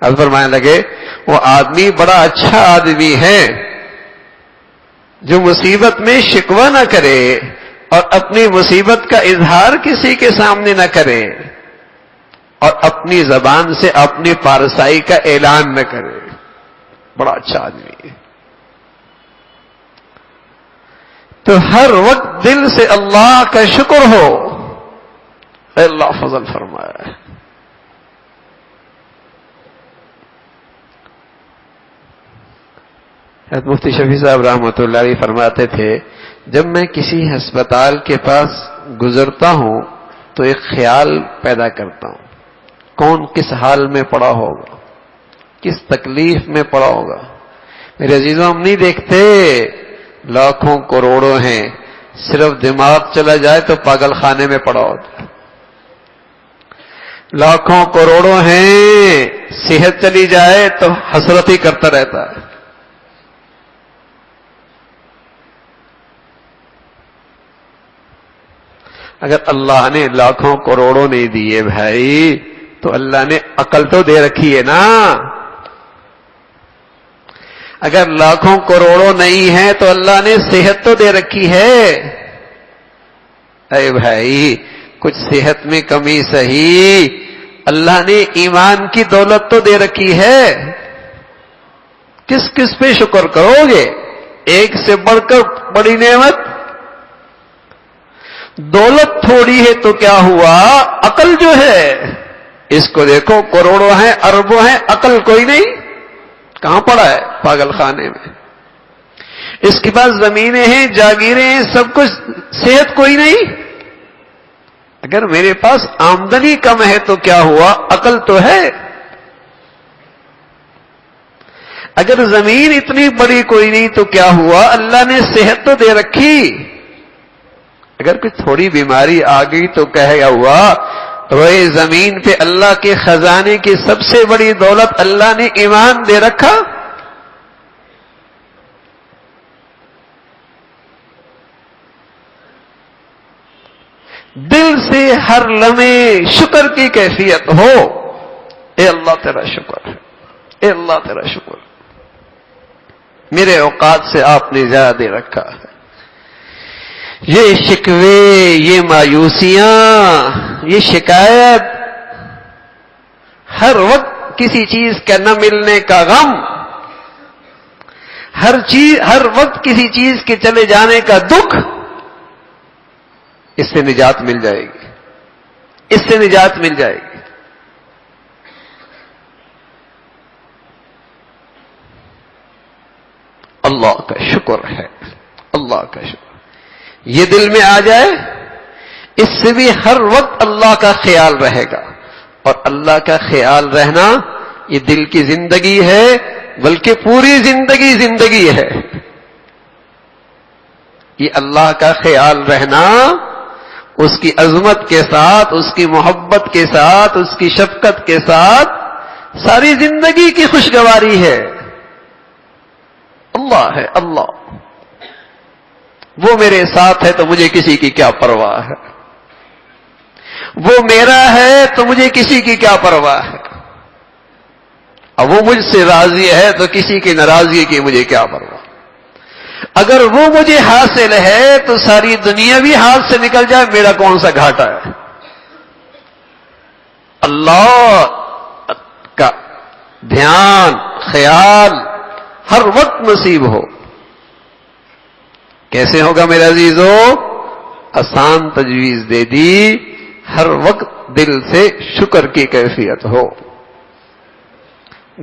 اب فرمانے لگے وہ آدمی بڑا اچھا آدمی ہے جو مصیبت میں شکوہ نہ کرے اور اپنی مصیبت کا اظہار کسی کے سامنے نہ کرے اور اپنی زبان سے اپنی پارسائی کا اعلان نہ کرے، بڑا اچھا آدمی ہے۔ تو ہر وقت دل سے اللہ کا شکر ہو، اللہ فضل فرمایا ہے۔ حضرت مفتی شفیع صاحب رحمۃ اللہ علیہ فرماتے تھے جب میں کسی ہسپتال کے پاس گزرتا ہوں تو ایک خیال پیدا کرتا ہوں، کون کس حال میں پڑا ہوگا، کس تکلیف میں پڑا ہوگا۔ میرے عزیزوں ہم نہیں دیکھتے لاکھوں کروڑوں ہیں، صرف دماغ چلا جائے تو پاگل خانے میں پڑا ہوتا ہے، لاکھوں کروڑوں ہیں، صحت چلی جائے تو حسرت ہی کرتا رہتا ہے۔ اگر اللہ نے لاکھوں کروڑوں نہیں دیے بھائی تو اللہ نے عقل تو دے رکھی ہے نا، اگر لاکھوں کروڑوں نہیں ہے تو اللہ نے صحت تو دے رکھی ہے۔ اے بھائی کچھ صحت میں کمی صحیح، اللہ نے ایمان کی دولت تو دے رکھی ہے، کس کس پہ شکر کرو گے؟ ایک سے بڑھ کر بڑی نعمت دولت تھوڑی ہے تو کیا ہوا، عقل جو ہے اس کو دیکھو، کروڑوں ہیں اربوں ہیں، عقل کوئی نہیں، کہاں پڑا ہے؟ پاگل خانے میں۔ اس کے پاس زمینیں ہیں، جاگیریں ہیں، سب کچھ، صحت کوئی نہیں۔ اگر میرے پاس آمدنی کم ہے تو کیا ہوا، عقل تو ہے۔ اگر زمین اتنی بڑی کوئی نہیں تو کیا ہوا، اللہ نے صحت تو دے رکھی۔ اگر کوئی تھوڑی بیماری آ گئی تو کہے ہوا روئے زمین پہ اللہ کے خزانے کی سب سے بڑی دولت اللہ نے ایمان دے رکھا۔ دل سے ہر لمحے شکر کی کیفیت ہو، اے اللہ تیرا شکر ہے، اے اللہ تیرا شکر، میرے اوقات سے آپ نے زیادہ دے رکھا ہے۔ یہ شکوے، یہ مایوسیاں، یہ شکایت، ہر وقت کسی چیز کا نہ ملنے کا غم، ہر وقت کسی چیز کے چلے جانے کا دکھ، اس سے نجات مل جائے گی، اس سے نجات مل جائے گی۔ اللہ کا شکر ہے، اللہ کا شکر، یہ دل میں آ جائے، اس سے بھی ہر وقت اللہ کا خیال رہے گا. اور اللہ کا خیال رہنا یہ دل کی زندگی ہے، بلکہ پوری زندگی ہے. یہ اللہ کا خیال رہنا اس کی عظمت کے ساتھ، اس کی محبت کے ساتھ، اس کی شفقت کے ساتھ ساری زندگی کی خوشگواری ہے. اللہ ہے، اللہ وہ میرے ساتھ ہے تو مجھے کسی کی کیا پرواہ ہے، وہ میرا ہے تو مجھے کسی کی کیا پرواہ ہے، اب وہ مجھ سے راضی ہے تو کسی کی ناراضگی کی مجھے کیا پرواہ. اگر وہ مجھے حاصل ہے تو ساری دنیا بھی ہاتھ سے نکل جائے، میرا کون سا گھاٹا ہے. اللہ کا دھیان، خیال ہر وقت نصیب ہو. کیسے ہوگا میرے عزیزو؟ آسان تجویز دے دی، ہر وقت دل سے شکر کی کیفیت ہو.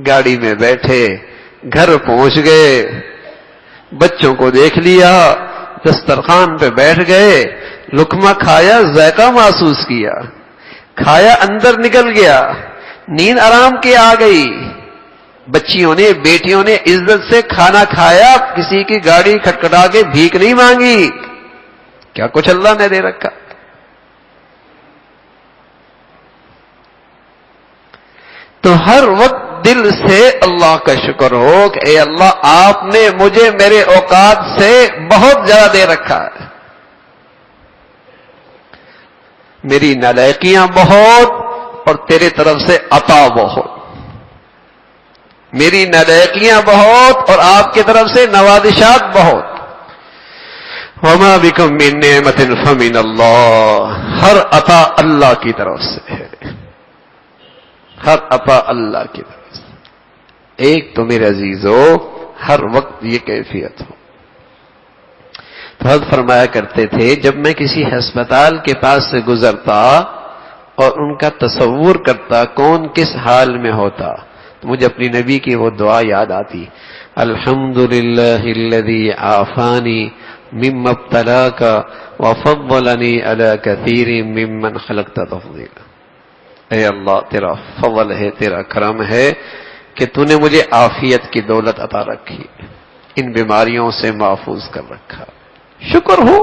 گاڑی میں بیٹھے، گھر پہنچ گئے، بچوں کو دیکھ لیا، دسترخوان پہ بیٹھ گئے، لقمہ کھایا، ذائقہ محسوس کیا، کھایا اندر نکل گیا، نیند آرام کی آ گئی، بچیوں نے، بیٹیوں نے عزت سے کھانا کھایا، کسی کی گاڑی کھٹکھٹا کے بھیک نہیں مانگی. کیا کچھ اللہ نے دے رکھا. تو ہر وقت دل سے اللہ کا شکر ہو کہ اے اللہ آپ نے مجھے میرے اوقات سے بہت زیادہ دے رکھا ہے. میری نالائقیاں بہت اور تیرے طرف سے عطا بہت. میری نالائقیاں بہت اور آپ کی طرف سے نوازشات بہت. وما بکم من نعمت فمن اللہ. ہر عطا اللہ کی طرف سے ہے، ہر عطا اللہ کی طرف سے. ایک تو میرے عزیزو ہر وقت یہ کیفیت ہو. تو حضرت فرمایا کرتے تھے جب میں کسی ہسپتال کے پاس سے گزرتا اور ان کا تصور کرتا کون کس حال میں ہوتا تو مجھے اپنی نبی کی وہ دعا یاد آتی، الحمدللہ الذی عافانی مما ابتلاک وفضلنی علی کثیر ممن خلقت تفضیلا. اے اللہ تیرا فضل ہے، تیرا کرم ہے کہ تو نے مجھے عافیت کی دولت عطا رکھی، ان بیماریوں سے محفوظ کر رکھا. شکر ہو،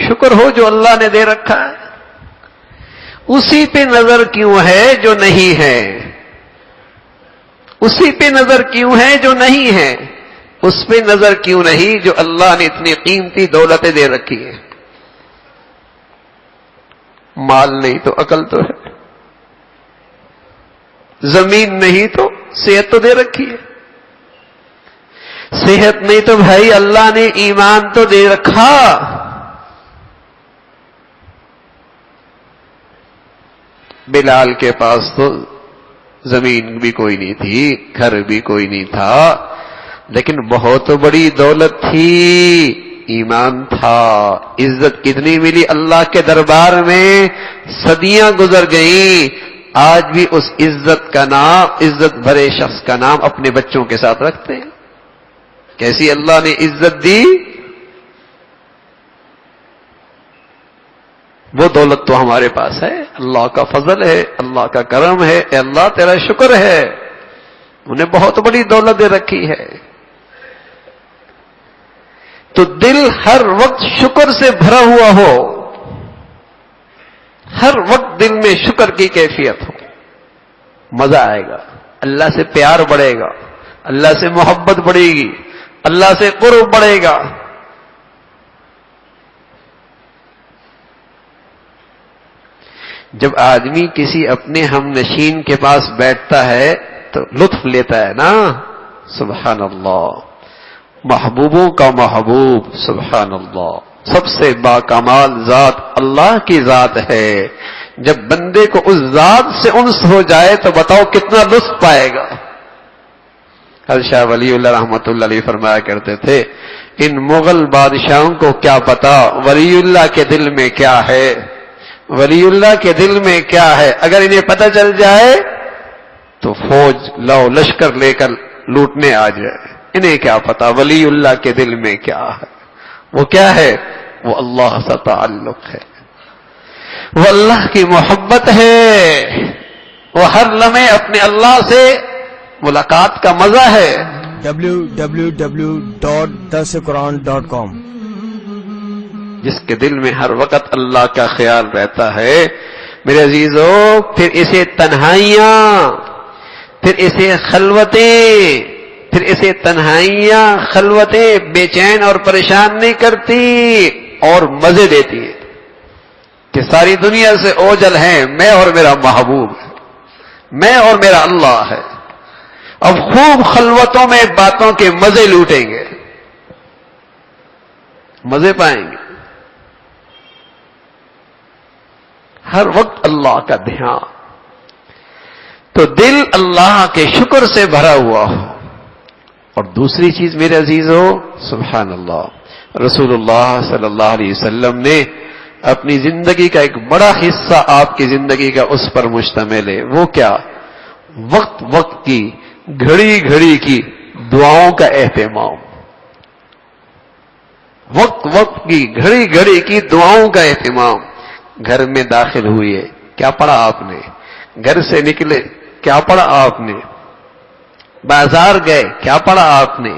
شکر ہو جو اللہ نے دے رکھا ہے. اسی پہ نظر کیوں ہے جو نہیں ہے، اسی پہ نظر کیوں ہے جو نہیں ہے، اس پہ نظر کیوں نہیں جو اللہ نے اتنی قیمتی دولتیں دے رکھی ہیں. مال نہیں تو عقل تو ہے، زمین نہیں تو صحت تو دے رکھی ہے، صحت نہیں تو بھائی اللہ نے ایمان تو دے رکھا. بلال کے پاس تو زمین بھی کوئی نہیں تھی، گھر بھی کوئی نہیں تھا، لیکن بہت بڑی دولت تھی، ایمان تھا. عزت کتنی ملی اللہ کے دربار میں، صدیاں گزر گئیں، آج بھی اس عزت کا نام، عزت بھرے شخص کا نام اپنے بچوں کے ساتھ رکھتے ہیں. کیسی اللہ نے عزت دی. وہ دولت تو ہمارے پاس ہے، اللہ کا فضل ہے، اللہ کا کرم ہے. اے اللہ تیرا شکر ہے، انہیں بہت بڑی دولت دے رکھی ہے. تو دل ہر وقت شکر سے بھرا ہوا ہو، ہر وقت دل میں شکر کی کیفیت ہو، مزہ آئے گا، اللہ سے پیار بڑھے گا، اللہ سے محبت بڑھے گی، اللہ سے قرب بڑھے گا. جب آدمی کسی اپنے ہم نشین کے پاس بیٹھتا ہے تو لطف لیتا ہے نا. سبحان اللہ، محبوبوں کا محبوب، سبحان اللہ، سب سے باکمال ذات اللہ کی ذات ہے. جب بندے کو اس ذات سے انس ہو جائے تو بتاؤ کتنا لطف پائے گا. حضرت شاہ ولی اللہ رحمۃ اللہ علیہ فرمایا کرتے تھے ان مغل بادشاہوں کو کیا پتا ولی اللہ کے دل میں کیا ہے، ولی اللہ کے دل میں کیا ہے. اگر انہیں پتہ چل جائے تو فوج لو لشکر لے کر لوٹنے آ جائے. انہیں کیا پتا ولی اللہ کے دل میں کیا ہے. وہ کیا ہے؟ وہ اللہ سے تعلق ہے، وہ اللہ کی محبت ہے، وہ ہر لمحے اپنے اللہ سے ملاقات کا مزہ ہے. www.darsequran.com جس کے دل میں ہر وقت اللہ کا خیال رہتا ہے میرے عزیزو، پھر اسے تنہائیاں، پھر اسے خلوتیں، پھر اسے تنہائیاں خلوتیں بے چین اور پریشان نہیں کرتی اور مزے دیتی ہے کہ ساری دنیا سے اوجل ہیں میں اور میرا محبوب ہے، میں اور میرا اللہ ہے. اب خوب خلوتوں میں باتوں کے مزے لوٹیں گے، مزے پائیں گے. ہر وقت اللہ کا دھیان، تو دل اللہ کے شکر سے بھرا ہوا ہو. اور دوسری چیز میرے عزیزو، سبحان اللہ، رسول اللہ صلی اللہ علیہ وسلم نے اپنی زندگی کا ایک بڑا حصہ آپ کی زندگی کا اس پر مشتمل ہے. وہ کیا؟ وقت وقت کی، گھڑی گھڑی کی دعاؤں کا اہتمام. وقت وقت کی، گھڑی گھڑی کی دعاؤں کا اہتمام. گھر میں داخل ہوئے کیا پڑھا آپ نے؟ گھر سے نکلے کیا پڑھا آپ نے؟ بازار گئے کیا پڑھا آپ نے؟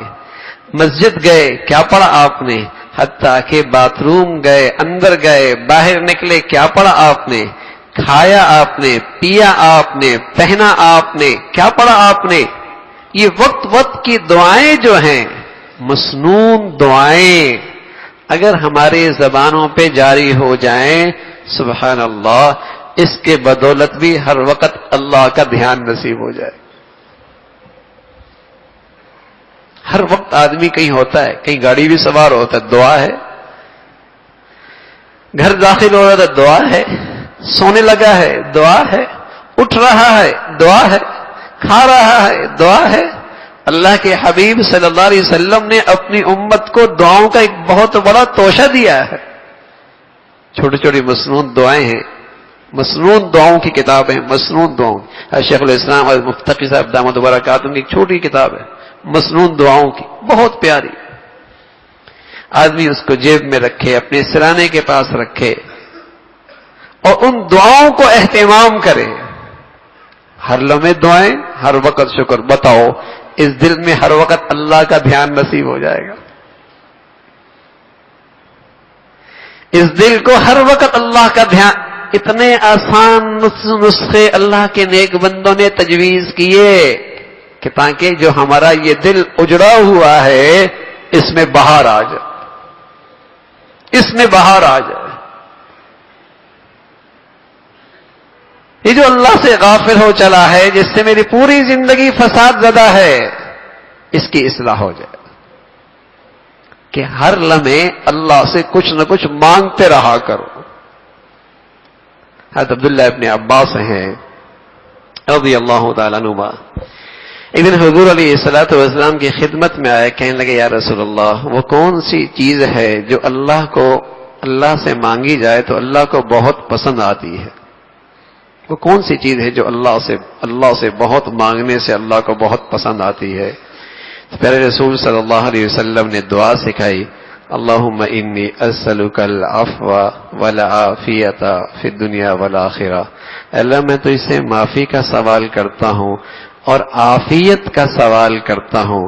مسجد گئے کیا پڑھا آپ نے؟ حتیٰ کہ باتھ روم گئے، اندر گئے، باہر نکلے کیا پڑھا آپ نے؟ کھایا آپ نے، پیا آپ نے، پہنا آپ نے، کیا پڑھا آپ نے؟ یہ وقت وقت کی دعائیں جو ہیں، مسنون دعائیں، اگر ہماری زبانوں پہ جاری ہو جائیں، سبحان اللہ، اس کے بدولت بھی ہر وقت اللہ کا دھیان نصیب ہو جائے. ہر وقت آدمی کہیں ہوتا ہے، کہیں گاڑی بھی سوار ہوتا ہے، دعا ہے. گھر داخل ہو رہا ہے، دعا ہے. سونے لگا ہے، دعا ہے. اٹھ رہا ہے، دعا ہے. کھا رہا ہے، دعا ہے. اللہ کے حبیب صلی اللہ علیہ وسلم نے اپنی امت کو دعاؤں کا ایک بہت بڑا توشہ دیا ہے. چھوٹی چھوٹی مسنون دعائیں ہیں، مسنون دعاؤں کی کتاب ہے، مسنون دعاؤں. شیخ الاسلام اور مفتقی صاحب دامت برکاتہم کی ایک چھوٹی کتاب ہے مسنون دعاؤں کی، بہت پیاری. آدمی اس کو جیب میں رکھے، اپنے سرانے کے پاس رکھے اور ان دعاؤں کو اہتمام کرے. ہر لمحے دعائیں، ہر وقت شکر. بتاؤ اس دل میں ہر وقت اللہ کا دھیان نصیب ہو جائے گا؟ اس دل کو ہر وقت اللہ کا دھیان. اتنے آسان نسخے اللہ کے نیک بندوں نے تجویز کیے کہ تاکہ جو ہمارا یہ دل اجڑا ہوا ہے اس میں بہار آ جائے، اس میں بہار آ جائے. یہ جو اللہ سے غافل ہو چلا ہے، جس سے میری پوری زندگی فساد زدہ ہے، اس کی اصلاح ہو جائے کہ ہر لمحے اللہ سے کچھ نہ کچھ مانگتے رہا کرو. حضرت عبداللہ ابن عباس ہیں رضی اللہ تعالیٰ عنہما، ایک دن حضور علیہ الصلوۃ والسلام کی خدمت میں آئے، کہنے لگے یا رسول اللہ، وہ کون سی چیز ہے جو اللہ سے مانگی جائے تو اللہ کو بہت پسند آتی ہے؟ وہ کون سی چیز ہے جو اللہ سے بہت مانگنے سے اللہ کو بہت پسند آتی ہے؟ پیارے رسول صلی اللہ علیہ وسلم نے دعا سکھائی، اللہم انی اسألک العفو والعافیۃ فی الدنیا والآخرہ. اللہ میں تو اس سے معافی کا سوال کرتا ہوں اور عافیت کا سوال کرتا ہوں.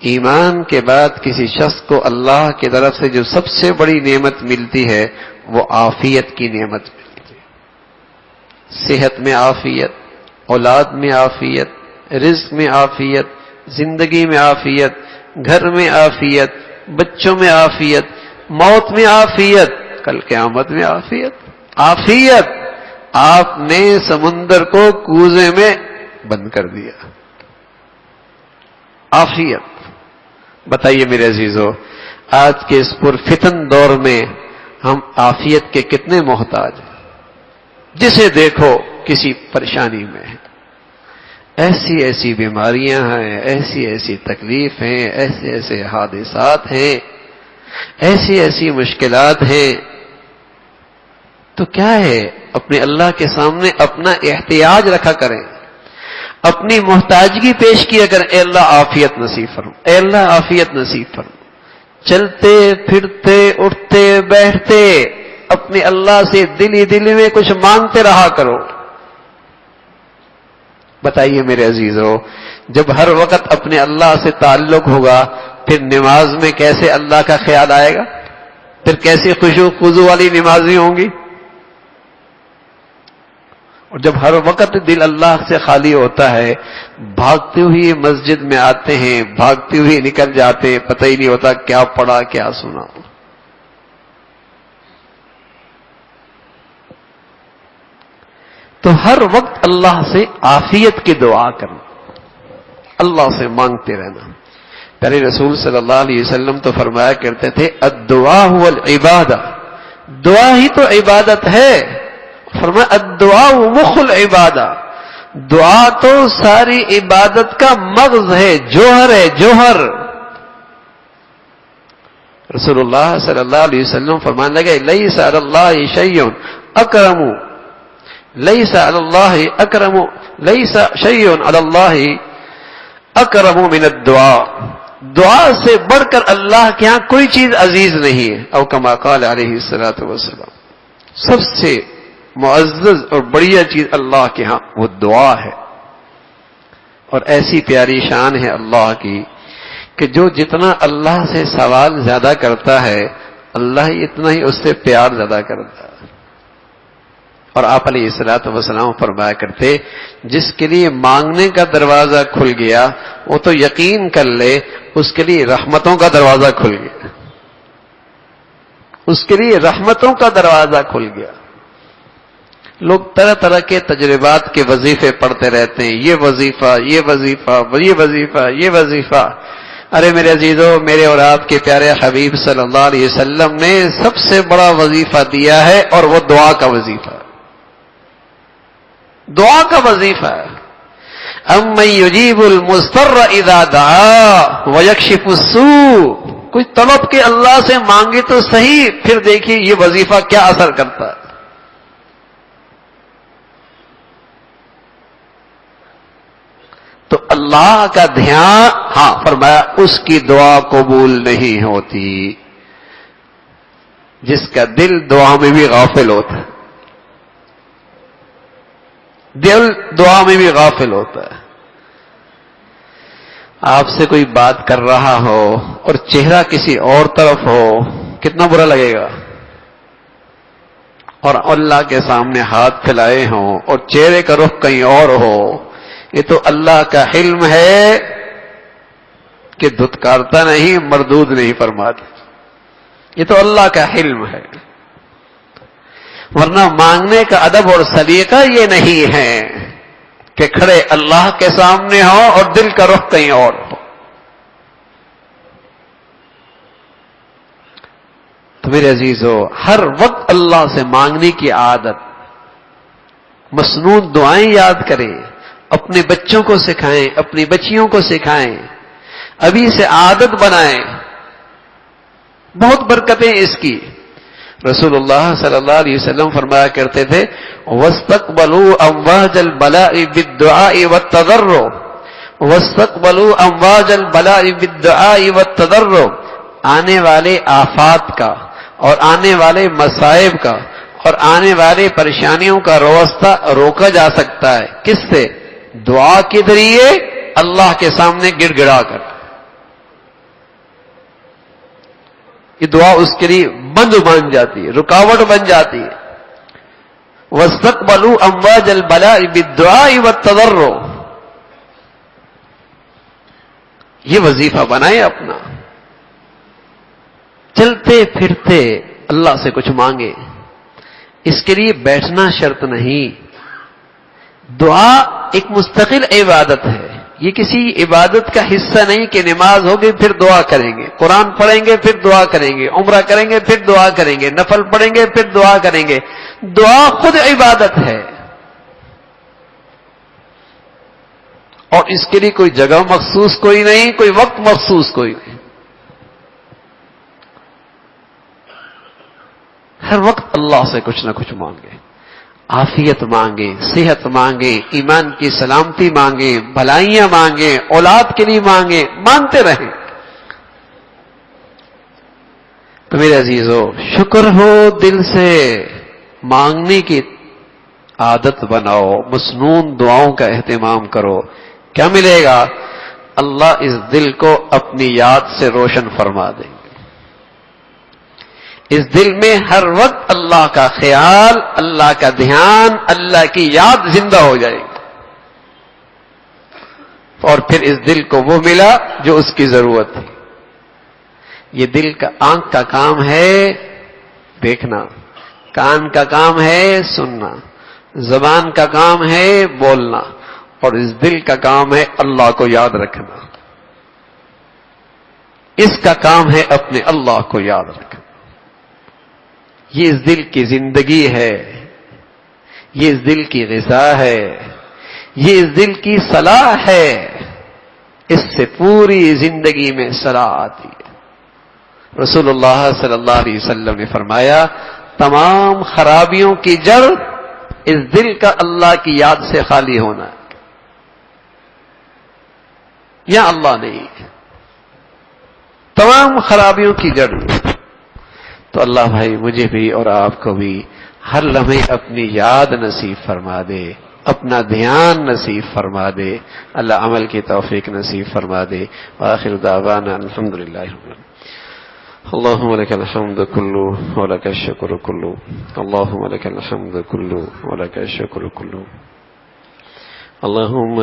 ایمان کے بعد کسی شخص کو اللہ کی طرف سے جو سب سے بڑی نعمت ملتی ہے وہ عافیت کی نعمت ملتی ہے. صحت میں عافیت، اولاد میں عافیت، رزق میں عافیت، زندگی میں عافیت، گھر میں عافیت، بچوں میں عافیت، موت میں عافیت، کل قیامت میں عافیت. عافیت. آپ نے سمندر کو کوزے میں بند کر دیا. عافیت. بتائیے میرے عزیزو، آج کے اس پرفتن دور میں ہم عافیت کے کتنے محتاج ہیں؟ جسے دیکھو کسی پریشانی میں ہے. ایسی ایسی بیماریاں ہیں، ایسی ایسی تکلیف ہیں، ایسے ایسے حادثات ہیں، ایسی ایسی مشکلات ہیں. تو کیا ہے؟ اپنے اللہ کے سامنے اپنا احتیاج رکھا کریں، اپنی محتاجگی پیش کیا کریں، اے اللہ عافیت نصیب فرما، اے اللہ عافیت نصیب فرما. چلتے پھرتے اٹھتے بیٹھتے اپنے اللہ سے دل میں کچھ مانگتے رہا کرو. بتائیے میرے عزیزو، جب ہر وقت اپنے اللہ سے تعلق ہوگا پھر نماز میں کیسے اللہ کا خیال آئے گا؟ پھر کیسی خشوع خضوع والی نمازی ہوں گی؟ اور جب ہر وقت دل اللہ سے خالی ہوتا ہے، بھاگتے ہوئے مسجد میں آتے ہیں، بھاگتے ہوئے نکل جاتے ہیں، پتہ ہی نہیں ہوتا کیا پڑھا کیا سنا. تو ہر وقت اللہ سے عافیت کی دعا کرنا، اللہ سے مانگتے رہنا. پیارے رسول صلی اللہ علیہ وسلم تو فرمایا کرتے تھے الدعاء هو العبادہ، دعا ہی تو عبادت ہے. فرمایا الدعاء مخ العبادہ، دعا تو ساری عبادت کا مغز ہے، جوہر ہے، جوہر. رسول اللہ صلی اللہ علیہ وسلم فرمانے لگے لیس علی اللہ شیء اکرم، لیس علی اللہ اکرم، لیس شیء علی اللہ اکرم من الدعاء، دعا سے بڑھ کر اللہ کے ہاں کوئی چیز عزیز نہیں ہے. او کما قال علیہ الصلوۃ والسلام، سب سے معزز اور بڑھیا چیز اللہ کے ہاں وہ دعا ہے. اور ایسی پیاری شان ہے اللہ کی کہ جو جتنا اللہ سے سوال زیادہ کرتا ہے اللہ اتنا ہی اس سے پیار زیادہ کرتا ہے. اور آپ علیہ الصلوۃ والسلام فرمایا کرتے جس کے لیے مانگنے کا دروازہ کھل گیا وہ تو یقین کر لے اس کے لیے رحمتوں کا دروازہ کھل گیا، اس کے لیے رحمتوں کا دروازہ کھل گیا. لوگ طرح طرح کے تجربات کے وظیفے پڑھتے رہتے ہیں، یہ وظیفہ یہ وظیفہ یہ وظیفہ یہ وظیفہ. ارے میرے عزیزو، میرے اور آپ کے پیارے حبیب صلی اللہ علیہ وسلم نے سب سے بڑا وظیفہ دیا ہے اور وہ دعا کا وظیفہ ہے، دعا کا وظیفہ ہے. امن یجیب المضطر اذا دعا ویکشف السوء، کچھ طلب کے اللہ سے مانگے تو صحیح، پھر دیکھیے یہ وظیفہ کیا اثر کرتا ہے. تو اللہ کا دھیان، ہاں فرمایا اس کی دعا قبول نہیں ہوتی جس کا دل دعا میں بھی غافل ہوتا ہے، دل دعا میں بھی غافل ہوتا ہے. آپ سے کوئی بات کر رہا ہو اور چہرہ کسی اور طرف ہو، کتنا برا لگے گا. اور اللہ کے سامنے ہاتھ پھیلائے ہوں اور چہرے کا رخ کہیں اور ہو، یہ تو اللہ کا حلم ہے کہ دھتکارتا نہیں، مردود نہیں فرماتا. یہ تو اللہ کا حلم ہے، ورنہ مانگنے کا ادب اور سلیقہ یہ نہیں ہے کہ کھڑے اللہ کے سامنے ہو اور دل کا رخ کہیں اور ہو. تو میرے عزیزو، ہر وقت اللہ سے مانگنے کی عادت، مسنون دعائیں یاد کریں، اپنے بچوں کو سکھائیں، اپنی بچیوں کو سکھائیں، ابھی سے عادت بنائیں. بہت برکتیں اس کی. رسول اللہ صلی اللہ علیہ وسلم فرمایا کرتے تھے وَاسْتَقْبَلُوا أَمْوَاجَ الْبَلَاءِ بِالدُّعَاءِ وَالتَّضَرُّعِ، وَاسْتَقْبَلُوا أَمْوَاجَ الْبَلَاءِ بِالدُّعَاءِ وَالتَّضَرُّعِ، آنے والے آفات کا اور آنے والے مصائب کا اور آنے والے پریشانیوں کا راستہ روکا جا سکتا ہے کس سے؟ دعا کے ذریعے، اللہ کے سامنے گڑ گڑا کر. یہ دعا اس کے لیے بند بن جاتی ہے، رکاوٹ بن جاتی ہے. وَاسْتَقْبَلُوا أَمْوَاجَ الْبَلَاءِ بِالدُّعَاءِ وَالتَّضَرُّعِ، یہ وظیفہ بنائے اپنا. چلتے پھرتے اللہ سے کچھ مانگے، اس کے لیے بیٹھنا شرط نہیں. دعا ایک مستقل عبادت ہے، یہ کسی عبادت کا حصہ نہیں کہ نماز ہوگی پھر دعا کریں گے، قرآن پڑھیں گے پھر دعا کریں گے، عمرہ کریں گے پھر دعا کریں گے، نفل پڑھیں گے پھر دعا کریں گے. دعا خود عبادت ہے، اور اس کے لیے کوئی جگہ مخصوص کوئی نہیں، کوئی وقت مخصوص کوئی نہیں. ہر وقت اللہ سے کچھ نہ کچھ مانگے. عافیت مانگیں، صحت مانگیں، ایمان کی سلامتی مانگیں، بھلائیاں مانگیں، اولاد کے لیے مانگیں، مانگتے رہیں. تو میرے عزیزو، شکر ہو دل سے، مانگنے کی عادت بناؤ، مسنون دعاؤں کا اہتمام کرو. کیا ملے گا؟ اللہ اس دل کو اپنی یاد سے روشن فرما دیں گے. اس دل میں ہر وقت اللہ کا خیال، اللہ کا دھیان، اللہ کی یاد زندہ ہو جائے گی. اور پھر اس دل کو وہ ملا جو اس کی ضرورت تھی. یہ دل کا، آنکھ کا کام ہے دیکھنا، کان کا کام ہے سننا، زبان کا کام ہے بولنا، اور اس دل کا کام ہے اللہ کو یاد رکھنا. اس کا کام ہے اپنے اللہ کو یاد رکھنا. یہ اس دل کی زندگی ہے، یہ اس دل کی غذا ہے، یہ اس دل کی صلاح ہے. اس سے پوری زندگی میں صلاح آتی ہے. رسول اللہ صلی اللہ علیہ وسلم نے فرمایا، تمام خرابیوں کی جڑ اس دل کا اللہ کی یاد سے خالی ہونا ہے. یا اللہ نہیں، تمام خرابیوں کی جڑ. تو اللہ بھائی مجھے بھی اور آپ کو بھی ہر لمحے اپنی یاد نصیب فرما دے، اپنا دھیان نصیب فرما دے. اللہ عمل کی توفیق نصیب فرما دے. وآخر دعوانا الحمدللہ رب العالمین. اللهم لك الحمد كله ولك الشكر كله. اللهم لك الحمد كله ولك الشكر كله. اللهم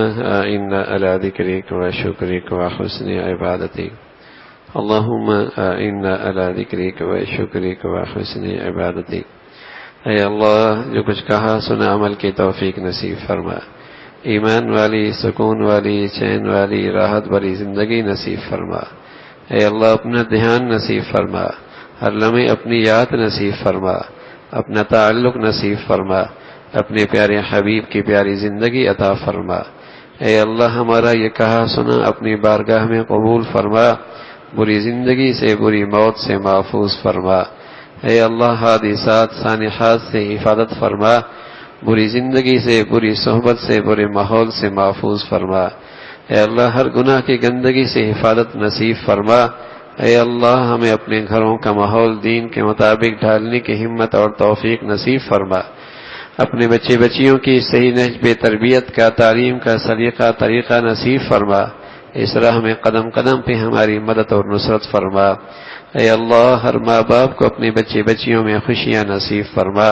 إنا على ذكرك وشكرك وحسن عبادتك. اللهم إنا على ذكرك وشكرك وحسن عبادتك. اے اللہ، جو کچھ کہا سنا عمل کی توفیق نصیب فرما. ایمان والی، سکون والی، چین والی، راحت والی زندگی نصیب فرما. اے اللہ، اپنا دھیان نصیب فرما، ہر لمحے اپنی یاد نصیب فرما، اپنا تعلق نصیب فرما، اپنے پیارے حبیب کی پیاری زندگی عطا فرما. اے اللہ، ہمارا یہ کہا سنا اپنی بارگاہ میں قبول فرما، بری زندگی سے، بری موت سے محفوظ فرما. اے اللہ، حادثات سانحات سے حفاظت فرما، بری زندگی سے، بری صحبت سے، برے ماحول سے محفوظ فرما. اے اللہ، ہر گناہ کی گندگی سے حفاظت نصیب فرما. اے اللہ، ہمیں اپنے گھروں کا ماحول دین کے مطابق ڈھالنے کی ہمت اور توفیق نصیب فرما. اپنے بچے بچیوں کی صحیح نہج تربیت کا، تعلیم کا سلیقہ طریقہ نصیب فرما. اس راہ میں قدم قدم پہ ہماری مدد اور نصرت فرما. اے اللہ، ہر ماں باپ کو اپنے بچے بچیوں میں خوشیاں نصیب فرما.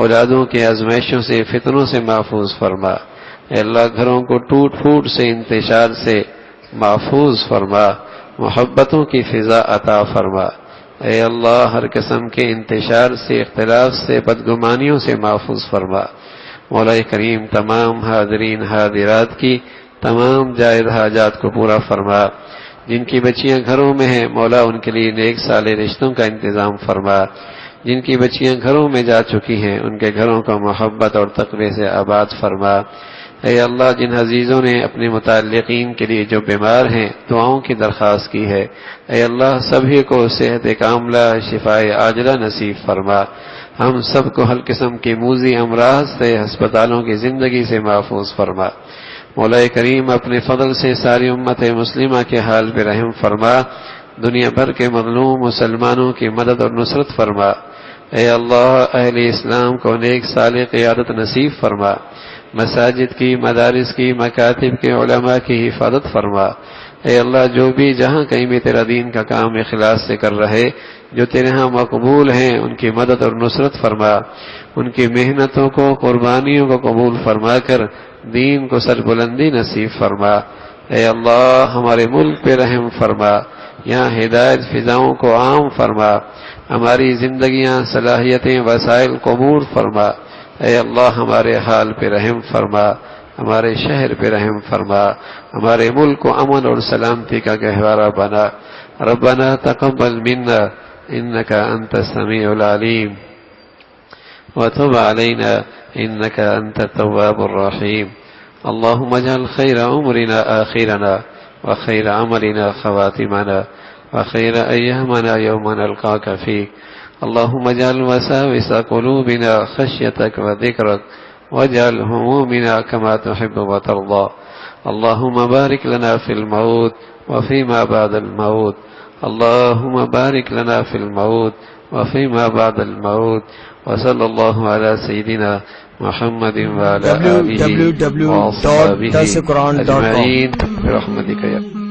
اولادوں کے آزمائشوں سے، فتنوں سے محفوظ فرما. اے اللہ، گھروں کو ٹوٹ پھوٹ سے، انتشار سے محفوظ فرما. محبتوں کی فضا عطا فرما. اے اللہ، ہر قسم کے انتشار سے، اختلاف سے، بدگمانیوں سے محفوظ فرما. مولا کریم، تمام حاضرین حاضرات کی تمام جائز حاجات کو پورا فرما. جن کی بچیاں گھروں میں ہیں مولا، ان کے لیے نیک صالح رشتوں کا انتظام فرما. جن کی بچیاں گھروں میں جا چکی ہیں ان کے گھروں کو محبت اور تقوی سے آباد فرما. اے اللہ، جن عزیزوں نے اپنے متعلقین کے لیے جو بیمار ہیں دعاؤں کی درخواست کی ہے، اے اللہ سبھی کو صحت کاملہ، شفاء عاجلہ نصیب فرما. ہم سب کو ہر قسم کی موذی امراض سے، ہسپتالوں کی زندگی سے محفوظ فرما. مولا کریم، اپنے فضل سے ساری امت مسلمہ کے حال پہ رحم فرما. دنیا بھر کے مظلوم مسلمانوں کی مدد اور نصرت فرما. اے اللہ، اہل اسلام کو نیک صالح قیادت نصیب فرما. مساجد کی، مدارس کی، مکاتب کے علماء کی حفاظت فرما. اے اللہ، جو بھی جہاں کہیں بھی تیرا دین کا کام اخلاص سے کر رہے، جو تیرے ہاں مقبول ہیں، ان کی مدد اور نصرت فرما. ان کی محنتوں کو، قربانیوں کو قبول فرما کر دین کو سربلندی نصیب فرما. اے اللہ، ہمارے ملک پہ رحم فرما. یہاں ہدایت فضاؤں کو عام فرما. ہماری زندگیاں، صلاحیتیں، وسائل قبول فرما. اے اللہ، ہمارے حال پہ رحم فرما. ہمارے شہر پہ رحم فرما. ہمارے ملک کو امن اور سلامتی کا گہوارہ بنا. ربنا تقبل منا انك انت السميع العليم وتب علينا انك انت التواب الرحيم. اللهم اجعل خير عمرنا آخرنا وخير عملنا خواتمنا وخير أيامنا يوم نلقاك فيه. اللهم اجعل وساوس قلوبنا خشيتك وذكرك، واجعل همومنا كما تحب وترضى. اللهم بارك لنا في الموت وفيما بعد الموت. اللهم بارك لنا في الموت وفيما بعد الموت. وصلى الله على سيدنا محمد وعلى آله وصحبه www.darusquran.com أجمعين برحمتك يا